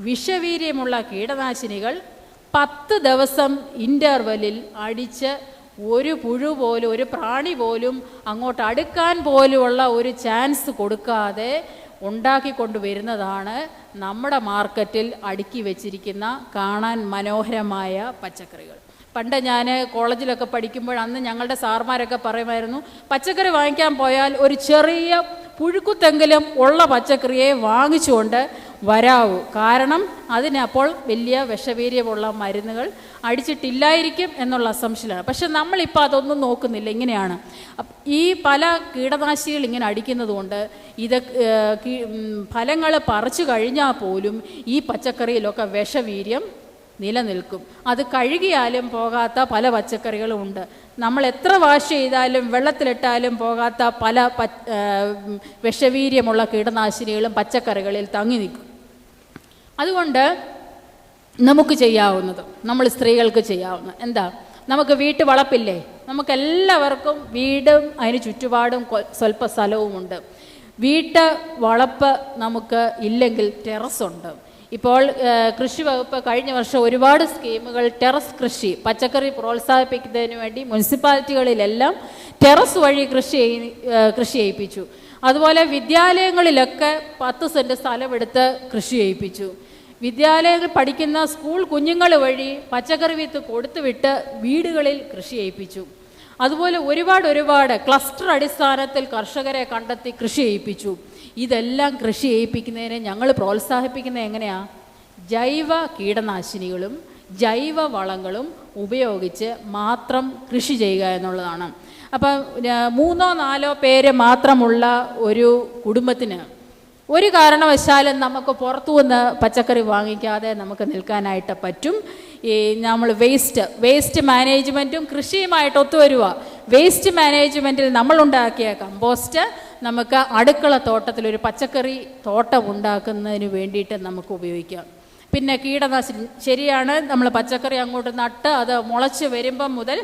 വിഷവീര്യമുള്ള കീടനാശിനികൾ 10 ദിവസം ഇൻ്റർവെല്ലിൽ അടിച്ച് ഒരു പുഴു പോലും ഒരു പ്രാണി പോലും അങ്ങോട്ട് അടുക്കാൻ പോലുമുള്ള ഒരു ചാൻസ് കൊടുക്കാതെ ഉണ്ടാക്കിക്കൊണ്ട് വരുന്നതാണ് നമ്മുടെ മാർക്കറ്റിൽ അടുക്കി വെച്ചിരിക്കുന്ന കാണാൻ മനോഹരമായ പച്ചക്കറികൾ. പണ്ട് ഞാൻ കോളേജിലൊക്കെ പഠിക്കുമ്പോൾ അന്ന് ഞങ്ങളുടെ സാർമാരൊക്കെ പറയുമായിരുന്നു, പച്ചക്കറി വാങ്ങിക്കാൻ പോയാൽ ഒരു ചെറിയ പുഴുക്കുത്തെങ്കിലും ഉള്ള പച്ചക്കറിയെ വാങ്ങിച്ചുകൊണ്ട് വരാവൂ, കാരണം അതിനപ്പോൾ വലിയ വിഷവീര്യമുള്ള മരുന്നുകൾ അടിച്ചിട്ടില്ലായിരിക്കും എന്നുള്ള അസംഷനാണ്. പക്ഷെ നമ്മളിപ്പോൾ അതൊന്നും നോക്കുന്നില്ല. ഇങ്ങനെയാണ് ഈ പല കീടനാശിനികൾ ഇങ്ങനെ അടിക്കുന്നത് കൊണ്ട് ഇത് ഫലങ്ങൾ പറിച്ചു കഴിഞ്ഞാൽ പോലും ഈ പച്ചക്കറിയിലൊക്കെ വിഷവീര്യം നിലനിൽക്കും. അത് കഴുകിയാലും പോകാത്ത പല പച്ചക്കറികളും ഉണ്ട്. നമ്മൾ എത്ര വാഷ് ചെയ്താലും വെള്ളത്തിലിട്ടാലും പോകാത്ത പല വിഷവീര്യമുള്ള കീടനാശിനികളും പച്ചക്കറികളിൽ തങ്ങി നിൽക്കും. അതുകൊണ്ട് നമുക്ക് ചെയ്യാവുന്നത്, നമ്മൾ സ്ത്രീകൾക്ക് ചെയ്യാവുന്ന എന്താ, നമുക്ക് വീട്ടു വളപ്പില്ലേ, നമുക്കെല്ലാവർക്കും വീടും അതിന് ചുറ്റുപാടും സ്വല്പ സ്ഥലവുമുണ്ട്. വീട്ട് വളപ്പ് നമുക്ക് ഇല്ലെങ്കിൽ ടെറസുണ്ട്. ഇപ്പോൾ കൃഷി വകുപ്പ് കഴിഞ്ഞ വർഷം ഒരുപാട് സ്കീമുകൾ ടെറസ് കൃഷി പച്ചക്കറി പ്രോത്സാഹിപ്പിക്കുന്നതിന് വേണ്ടി മുനിസിപ്പാലിറ്റികളിലെല്ലാം ടെറസ് വഴി കൃഷി ചെയ്യിപ്പിച്ചു. അതുപോലെ വിദ്യാലയങ്ങളിലൊക്കെ 10 സെൻറ്റ് സ്ഥലമെടുത്ത് കൃഷി ചെയ്യിപ്പിച്ചു. വിദ്യാലയങ്ങൾ പഠിക്കുന്ന സ്കൂൾ കുഞ്ഞുങ്ങൾ വഴി പച്ചക്കറി വിത്ത് കൊടുത്തുവിട്ട് വീടുകളിൽ കൃഷി ചെയ്യിപ്പിച്ചു. അതുപോലെ ഒരുപാട് ക്ലസ്റ്റർ അടിസ്ഥാനത്തിൽ കർഷകരെ കണ്ടെത്തി കൃഷി ചെയ്യിപ്പിച്ചു. ഇതെല്ലാം കൃഷി ചെയ്യിപ്പിക്കുന്നതിനെ ഞങ്ങൾ പ്രോത്സാഹിപ്പിക്കുന്നത് എങ്ങനെയാണ്? ജൈവ കീടനാശിനികളും ജൈവ വളങ്ങളും ഉപയോഗിച്ച് മാത്രം കൃഷി ചെയ്യുക എന്നുള്ളതാണ്. അപ്പം 3-4 പേര് മാത്രമുള്ള ഒരു കുടുംബത്തിന് ഒരു കാരണവശാലും നമുക്ക് പുറത്തുനിന്ന് പച്ചക്കറി വാങ്ങിക്കാതെ നമുക്ക് നിൽക്കാനായിട്ട് പറ്റും. ഈ നമ്മൾ വേസ്റ്റ് മാനേജ്മെൻറ്റും കൃഷിയുമായിട്ട് ഒത്തുവരുക. വേസ്റ്റ് മാനേജ്മെൻറ്റിൽ നമ്മളുണ്ടാക്കിയ കമ്പോസ്റ്റ് നമുക്ക് അടുക്കള തോട്ടത്തിലൊരു പച്ചക്കറി തോട്ടം ഉണ്ടാക്കുന്നതിന് വേണ്ടിയിട്ട് നമുക്ക് ഉപയോഗിക്കാം. പിന്നെ കീടനാശിനി ശരിയാണ്, നമ്മൾ പച്ചക്കറി അങ്ങോട്ട് നട്ട് അത് മുളച്ച് വരുമ്പം മുതൽ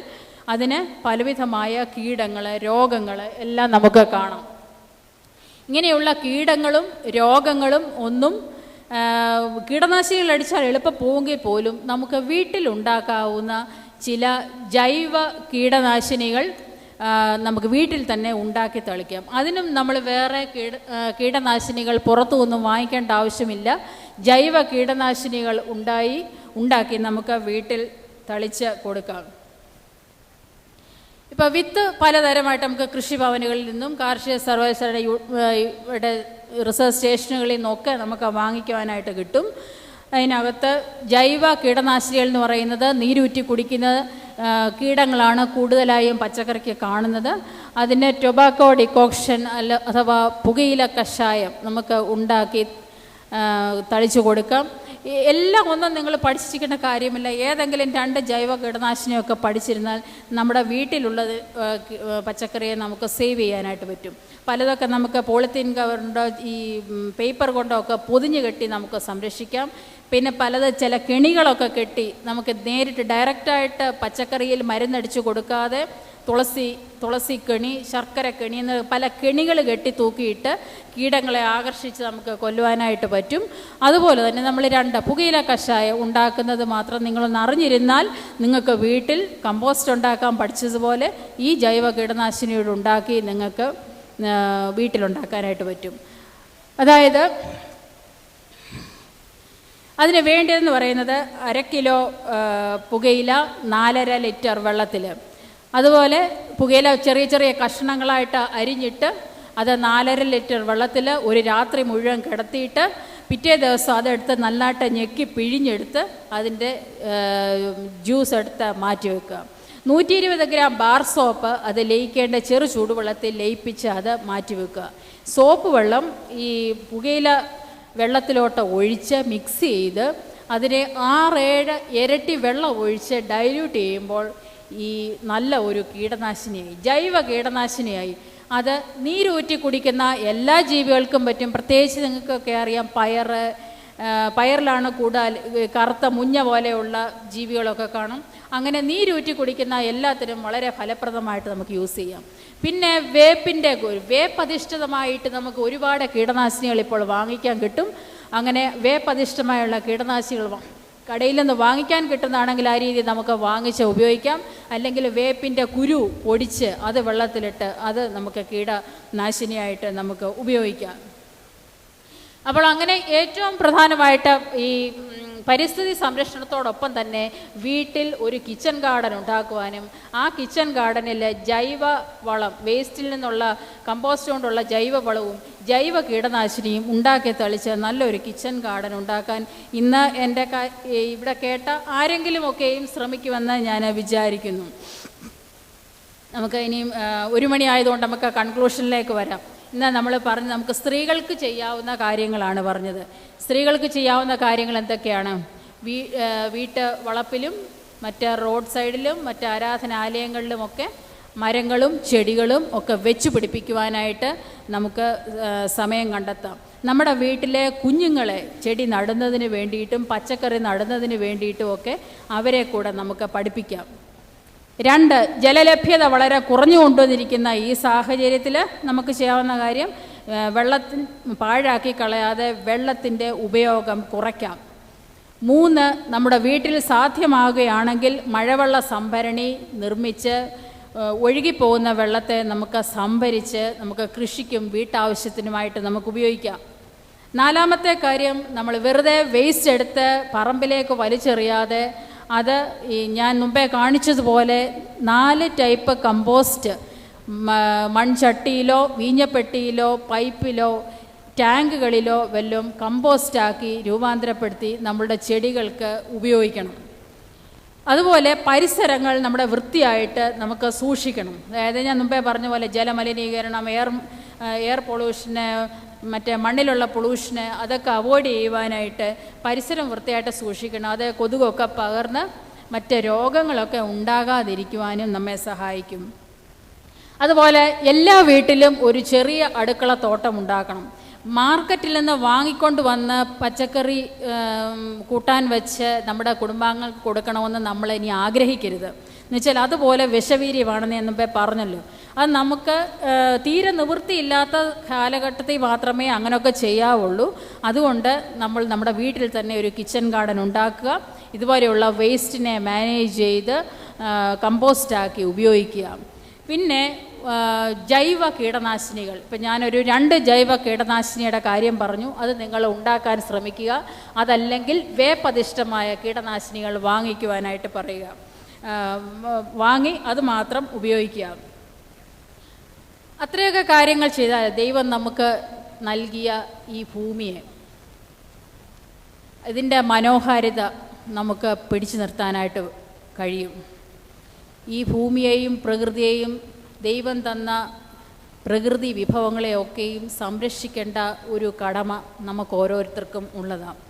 അതിന് പലവിധമായ കീടങ്ങൾ രോഗങ്ങൾ എല്ലാം നമുക്ക് കാണാം. ഇങ്ങനെയുള്ള കീടങ്ങളും രോഗങ്ങളും ഒന്നും കീടനാശിനികൾ അടിച്ചാൽ എളുപ്പം പോവുമെങ്കിൽ പോലും നമുക്ക് വീട്ടിലുണ്ടാക്കാവുന്ന ചില ജൈവ കീടനാശിനികൾ നമുക്ക് വീട്ടിൽ തന്നെ ഉണ്ടാക്കി തളിക്കാം. അതിനും നമ്മൾ വേറെ കീടനാശിനികൾ പുറത്തുനിന്നും വാങ്ങിക്കേണ്ട ആവശ്യമില്ല. ജൈവ കീടനാശിനികൾ ഉണ്ടാക്കി നമുക്ക് വീട്ടിൽ തളിച്ച് കൊടുക്കാം. ഇപ്പോൾ വിത്ത് പലതരമായിട്ട് നമുക്ക് കൃഷിഭവനുകളിൽ നിന്നും കാർഷിക സർവകലാശാലയുടെ റിസർച്ച് സ്റ്റേഷനുകളിൽ നിന്നൊക്കെ നമുക്ക് വാങ്ങിക്കുവാനായിട്ട് കിട്ടും. അതിനകത്ത് ജൈവ കീടനാശിനികൾ എന്ന് പറയുന്നത് നീരൂറ്റി കുടിക്കുന്ന കീടങ്ങളാണ് കൂടുതലായും പച്ചക്കറിക്ക് കാണുന്നത്. അതിന് ടൊബാക്കോ ഡിക്കോക്ഷൻ അഥവാ പുകയില കഷായം നമുക്ക് ഉണ്ടാക്കി തളിച്ചു കൊടുക്കാം. എല്ലാം ഒന്നും നിങ്ങൾ പഠിച്ചിരിക്കേണ്ട കാര്യമില്ല. ഏതെങ്കിലും 2 ജൈവ കീടനാശിനിയൊക്കെ പഠിച്ചിരുന്നാൽ നമ്മുടെ വീട്ടിലുള്ളത് പച്ചക്കറിയെ നമുക്ക് സേവ് ചെയ്യാനായിട്ട് പറ്റും. പലതൊക്കെ നമുക്ക് പോളിത്തീൻ കവറുണ്ടോ ഈ പേപ്പർ കൊണ്ടോ ഒക്കെ പൊതിഞ്ഞ് കെട്ടി നമുക്ക് സംരക്ഷിക്കാം. പിന്നെ പലത് ചില കെണികളൊക്കെ കെട്ടി നമുക്ക് നേരിട്ട് ഡയറക്റ്റായിട്ട് പച്ചക്കറിയിൽ മരുന്നടിച്ച് കൊടുക്കാതെ തുളസി കെണി, ശർക്കര കെണി എന്ന് പല കെണികൾ കെട്ടി തൂക്കിയിട്ട് കീടങ്ങളെ ആകർഷിച്ച് നമുക്ക് കൊല്ലുവാനായിട്ട് പറ്റും. അതുപോലെ തന്നെ നമ്മൾ 2 പുകയില കഷായം ഉണ്ടാക്കുന്നത് മാത്രം നിങ്ങളൊന്ന് അറിഞ്ഞിരുന്നാൽ നിങ്ങൾക്ക് വീട്ടിൽ കമ്പോസ്റ്റ് ഉണ്ടാക്കാൻ പഠിച്ചതുപോലെ ഈ ജൈവ കീടനാശിനിയോട് ഉണ്ടാക്കി നിങ്ങൾക്ക് വീട്ടിലുണ്ടാക്കാനായിട്ട് പറ്റും. അതായത് അതിന് വേണ്ടതെന്ന് പറയുന്നത് 1 കിലോ പുകയില 4.5 ലിറ്റർ വെള്ളത്തിൽ, അതുപോലെ പുകയില ചെറിയ ചെറിയ കഷ്ണങ്ങളായിട്ട് അരിഞ്ഞിട്ട് അത് 4.5 ലിറ്റർ വെള്ളത്തിൽ ഒരു രാത്രി മുഴുവൻ കിടത്തിയിട്ട് പിറ്റേ ദിവസം അതെടുത്ത് നല്ലതായിട്ട് ഞെക്കി പിഴിഞ്ഞെടുത്ത് അതിൻ്റെ ജ്യൂസ് എടുത്ത് മാറ്റി വെക്കുക. 120 ഗ്രാം ബാർ സോപ്പ് അത് ലയിക്കേണ്ട ചെറു ചൂടുവെള്ളത്തിൽ ലയിപ്പിച്ച് അത് മാറ്റി വെക്കുക. സോപ്പ് വെള്ളം ഈ പുകയില വെള്ളത്തിലോട്ട് ഒഴിച്ച് മിക്സ് ചെയ്ത് അതിനെ 6-7 ഇരട്ടി വെള്ളം ഒഴിച്ച് ഡൈല്യൂട്ട് ചെയ്യുമ്പോൾ ഈ നല്ല ഒരു കീടനാശിനിയായി, ജൈവ കീടനാശിനിയായി. അത് നീരൂറ്റി കുടിക്കുന്ന എല്ലാ ജീവികൾക്കും പറ്റും. പ്രത്യേകിച്ച് നിങ്ങൾക്കൊക്കെ അറിയാം, പയറിലാണ് കൂടുതൽ കറുത്ത മുഞ്ഞ പോലെയുള്ള ജീവികളൊക്കെ കാണും. അങ്ങനെ നീരൂറ്റി കുടിക്കുന്ന എല്ലാത്തിനും വളരെ ഫലപ്രദമായിട്ട് നമുക്ക് യൂസ് ചെയ്യാം. പിന്നെ വേപ്പധിഷ്ഠിതമായിട്ട് നമുക്ക് ഒരുപാട് കീടനാശിനികൾ ഇപ്പോൾ വാങ്ങിക്കാൻ കിട്ടും. അങ്ങനെ വേപ്പധിഷ്ഠിതമായുള്ള കീടനാശിനികൾ കടയിൽ നിന്ന് വാങ്ങിക്കാൻ കിട്ടുന്നതാണെങ്കിൽ ആ രീതി നമുക്ക് വാങ്ങിച്ച് ഉപയോഗിക്കാം. അല്ലെങ്കിൽ വേപ്പിൻ്റെ കുരു പൊടിച്ച് അത് വെള്ളത്തിലിട്ട് അത് നമുക്ക് കീടനാശിനിയായിട്ട് നമുക്ക് ഉപയോഗിക്കാം. അപ്പോൾ അങ്ങനെ ഏറ്റവും പ്രധാനമായിട്ട് ഈ പരിസ്ഥിതി സംരക്ഷണത്തോടൊപ്പം തന്നെ വീട്ടിൽ ഒരു കിച്ചൺ ഗാർഡൻ ഉണ്ടാക്കുവാനും ആ കിച്ചൺ ഗാർഡനിൽ ജൈവ വളം, വേസ്റ്റിൽ നിന്നുള്ള കമ്പോസ്റ്റ് കൊണ്ടുള്ള ജൈവ വളവും ജൈവ കീടനാശിനിയും ഉണ്ടാക്കി തെളിച്ച് നല്ലൊരു കിച്ചൺ ഗാർഡൻ ഉണ്ടാക്കാൻ ഇന്ന് എൻ്റെ ഇവിടെ കേട്ട ആരെങ്കിലുമൊക്കെയും ശ്രമിക്കുമെന്ന് ഞാൻ വിചാരിക്കുന്നു. നമുക്ക് ഇനിയും 1 മണി ആയതുകൊണ്ട് നമുക്ക് കൺക്ലൂഷനിലേക്ക് വരാം. ഇന്ന് നമ്മൾ നമുക്ക് സ്ത്രീകൾക്ക് ചെയ്യാവുന്ന കാര്യങ്ങളാണ് പറഞ്ഞത്. സ്ത്രീകൾക്ക് ചെയ്യാവുന്ന കാര്യങ്ങൾ എന്തൊക്കെയാണ്? വീട്ട് വളപ്പിലും മറ്റ് റോഡ് സൈഡിലും മറ്റ് ആരാധനാലയങ്ങളിലുമൊക്കെ മരങ്ങളും ചെടികളും ഒക്കെ വെച്ച് പിടിപ്പിക്കുവാനായിട്ട് നമുക്ക് സമയം കണ്ടെത്താം. നമ്മുടെ വീട്ടിലെ കുഞ്ഞുങ്ങളെ ചെടി നടുന്നതിന് വേണ്ടിയിട്ടും പച്ചക്കറി നടുന്നതിന് വേണ്ടിയിട്ടും ഒക്കെ അവരെ കൂടെ നമുക്ക് പഠിപ്പിക്കാം. 2, ജലലഭ്യത വളരെ കുറഞ്ഞു കൊണ്ടുവന്നിരിക്കുന്ന ഈ സാഹചര്യത്തിൽ നമുക്ക് ചെയ്യാവുന്ന കാര്യം പാഴാക്കി കളയാതെ വെള്ളത്തിൻ്റെ ഉപയോഗം കുറയ്ക്കാം. 3, നമ്മുടെ വീട്ടിൽ സാധ്യമാകുകയാണെങ്കിൽ മഴവെള്ള സംഭരണി നിർമ്മിച്ച് ഒഴുകിപ്പോകുന്ന വെള്ളത്തെ നമുക്ക് സംഭരിച്ച് നമുക്ക് കൃഷിക്കും വീട്ടാവശ്യത്തിനുമായിട്ട് നമുക്ക് ഉപയോഗിക്കാം. 4-മത്തെ കാര്യം, നമ്മൾ വെറുതെ വേസ്റ്റ് എടുത്ത് പറമ്പിലേക്ക് വലിച്ചെറിയാതെ അത് ഞാൻ മുമ്പേ കാണിച്ചതുപോലെ 4 ടൈപ്പ് കമ്പോസ്റ്റ് മൺചട്ടിയിലോ വീഞ്ഞപ്പെട്ടിയിലോ പൈപ്പിലോ ടാങ്കുകളിലോ വല്ലതും കമ്പോസ്റ്റാക്കി രൂപാന്തരപ്പെടുത്തി നമ്മളുടെ ചെടികൾക്ക് ഉപയോഗിക്കണം. അതുപോലെ പരിസരങ്ങൾ നമ്മുടെ വൃത്തിയായിട്ട് നമുക്ക് സൂക്ഷിക്കണം. അതായത് ഞാൻ മുമ്പേ പറഞ്ഞ പോലെ ജലമലിനീകരണം, എയർ പൊള്യൂഷന്, മറ്റേ മണ്ണിലുള്ള പൊള്യൂഷന് അതൊക്കെ അവോയ്ഡ് ചെയ്യുവാനായിട്ട് പരിസരം വൃത്തിയായിട്ട് സൂക്ഷിക്കണം. അത് കൊതുകൊക്കെ പകർന്ന് മറ്റ് രോഗങ്ങളൊക്കെ ഉണ്ടാകാതിരിക്കുവാനും നമ്മെ സഹായിക്കും. അതുപോലെ എല്ലാ വീട്ടിലും ഒരു ചെറിയ അടുക്കള തോട്ടം ഉണ്ടാക്കണം. മാർക്കറ്റിൽ നിന്ന് വാങ്ങിക്കൊണ്ട് വന്ന് പച്ചക്കറി കൂട്ടാൻ വെച്ച് നമ്മുടെ കുടുംബാംഗങ്ങൾക്ക് കൊടുക്കണമെന്ന് നമ്മളിനി ആഗ്രഹിക്കരുത്. എന്നുവെച്ചാൽ അതുപോലെ വിഷവീര്യമാണെന്ന് ഞാൻ മുമ്പേ പറഞ്ഞല്ലോ. അത് നമുക്ക് തീരെ നിവൃത്തിയില്ലാത്ത കാലഘട്ടത്തിൽ മാത്രമേ അങ്ങനെയൊക്കെ ചെയ്യാവുള്ളൂ. അതുകൊണ്ട് നമ്മൾ നമ്മുടെ വീട്ടിൽ തന്നെ ഒരു കിച്ചൺ ഗാർഡൻ ഉണ്ടാക്കുക. ഇതുപോലെയുള്ള വേസ്റ്റിനെ മാനേജ് ചെയ്ത് കമ്പോസ്റ്റാക്കി ഉപയോഗിക്കുക. പിന്നെ ജൈവ കീടനാശിനികൾ, ഇപ്പം ഞാനൊരു 2 ജൈവ കീടനാശിനിയുടെ കാര്യം പറഞ്ഞു. അത് നിങ്ങൾ ഉണ്ടാക്കാൻ ശ്രമിക്കുക. അതല്ലെങ്കിൽ വേപ്പധിഷ്ഠമായ കീടനാശിനികൾ വാങ്ങിക്കുവാനായിട്ട് പറയുക. വാങ്ങി അത് മാത്രം ഉപയോഗിക്കുക. അത്രയൊക്കെ കാര്യങ്ങൾ ചെയ്താൽ ദൈവം നമുക്ക് നൽകിയ ഈ ഭൂമിയെ, ഇതിൻ്റെ മനോഹാരിത നമുക്ക് പിടിച്ചു നിർത്താനായിട്ട് കഴിയും. ഈ ഭൂമിയെയും പ്രകൃതിയെയും ദൈവം തന്ന പ്രകൃതി വിഭവങ്ങളെയൊക്കെയും സംരക്ഷിക്കേണ്ട ഒരു കടമ നമുക്ക് ഓരോരുത്തർക്കും ഉള്ളതാണ്.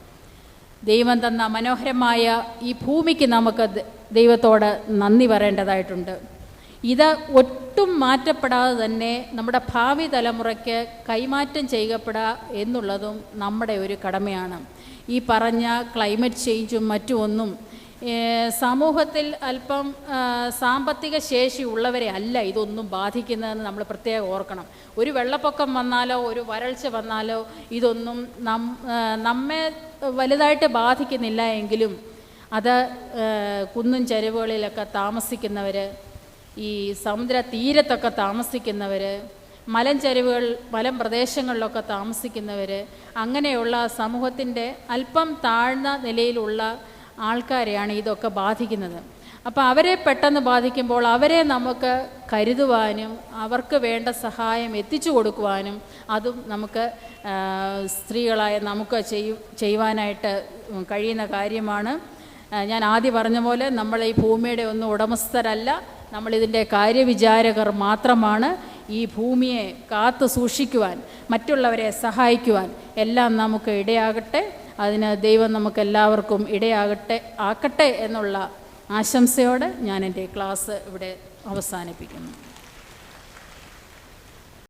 ദൈവം തന്ന മനോഹരമായ ഈ ഭൂമിക്ക് നമുക്ക് ദൈവത്തോട് നന്ദി പറയേണ്ടതായിട്ടുണ്ട്. ഇത് ഒട്ടും മാറ്റപ്പെടാതെ തന്നെ നമ്മുടെ ഭാവി തലമുറയ്ക്ക് കൈമാറ്റം ചെയ്യപ്പെടുക എന്നുള്ളതും നമ്മുടെ ഒരു കടമയാണ്. ഈ പറഞ്ഞ ക്ലൈമറ്റ് ചേഞ്ചും മറ്റുമൊന്നും സമൂഹത്തിൽ അല്പം സാമ്പത്തിക ശേഷി ഉള്ളവരെ അല്ല ഇതൊന്നും ബാധിക്കുന്നതെന്ന് നമ്മൾ പ്രത്യേകം ഓർക്കണം. ഒരു വെള്ളപ്പൊക്കം വന്നാലോ ഒരു വരൾച്ച വന്നാലോ ഇതൊന്നും നമ്മെ വലുതായിട്ട് ബാധിക്കുന്നില്ല എങ്കിലും അത് കുന്നും ചരിവുകളിലൊക്കെ താമസിക്കുന്നവർ, ഈ സമുദ്ര തീരത്തൊക്കെ താമസിക്കുന്നവർ, മലഞ്ചരിവുകൾ മലമ്പ്രദേശങ്ങളിലൊക്കെ താമസിക്കുന്നവർ, അങ്ങനെയുള്ള സമൂഹത്തിൻ്റെ അല്പം താഴ്ന്ന നിലയിലുള്ള ആൾക്കാരെയാണ് ഇതൊക്കെ ബാധിക്കുന്നത്. അപ്പോൾ അവരെ പെട്ടെന്ന് ബാധിക്കുമ്പോൾ അവരെ നമുക്ക് കരുതുവാനും അവർക്ക് വേണ്ട സഹായം എത്തിച്ചു കൊടുക്കുവാനും അതും നമുക്ക് സ്ത്രീകളായ നമുക്ക് ചെയ്യുവാനായിട്ട് കഴിയുന്ന കാര്യമാണ്. ഞാൻ ആദ്യം പറഞ്ഞ പോലെ നമ്മൾ ഈ ഭൂമിയുടെ ഒന്നും ഉടമസ്ഥരല്ല, നമ്മളിതിൻ്റെ കാര്യവിചാരകർ മാത്രമാണ്. ഈ ഭൂമിയെ കാത്തു സൂക്ഷിക്കുവാൻ, മറ്റുള്ളവരെ സഹായിക്കുവാൻ എല്ലാം നമുക്ക് ഇടയാകട്ടെ. അതിന് ദൈവം നമുക്കെല്ലാവർക്കും ആക്കട്ടെ എന്നുള്ള ആശംസയോടെ ഞാൻ എൻ്റെ ക്ലാസ് ഇവിടെ അവസാനിപ്പിക്കുന്നു.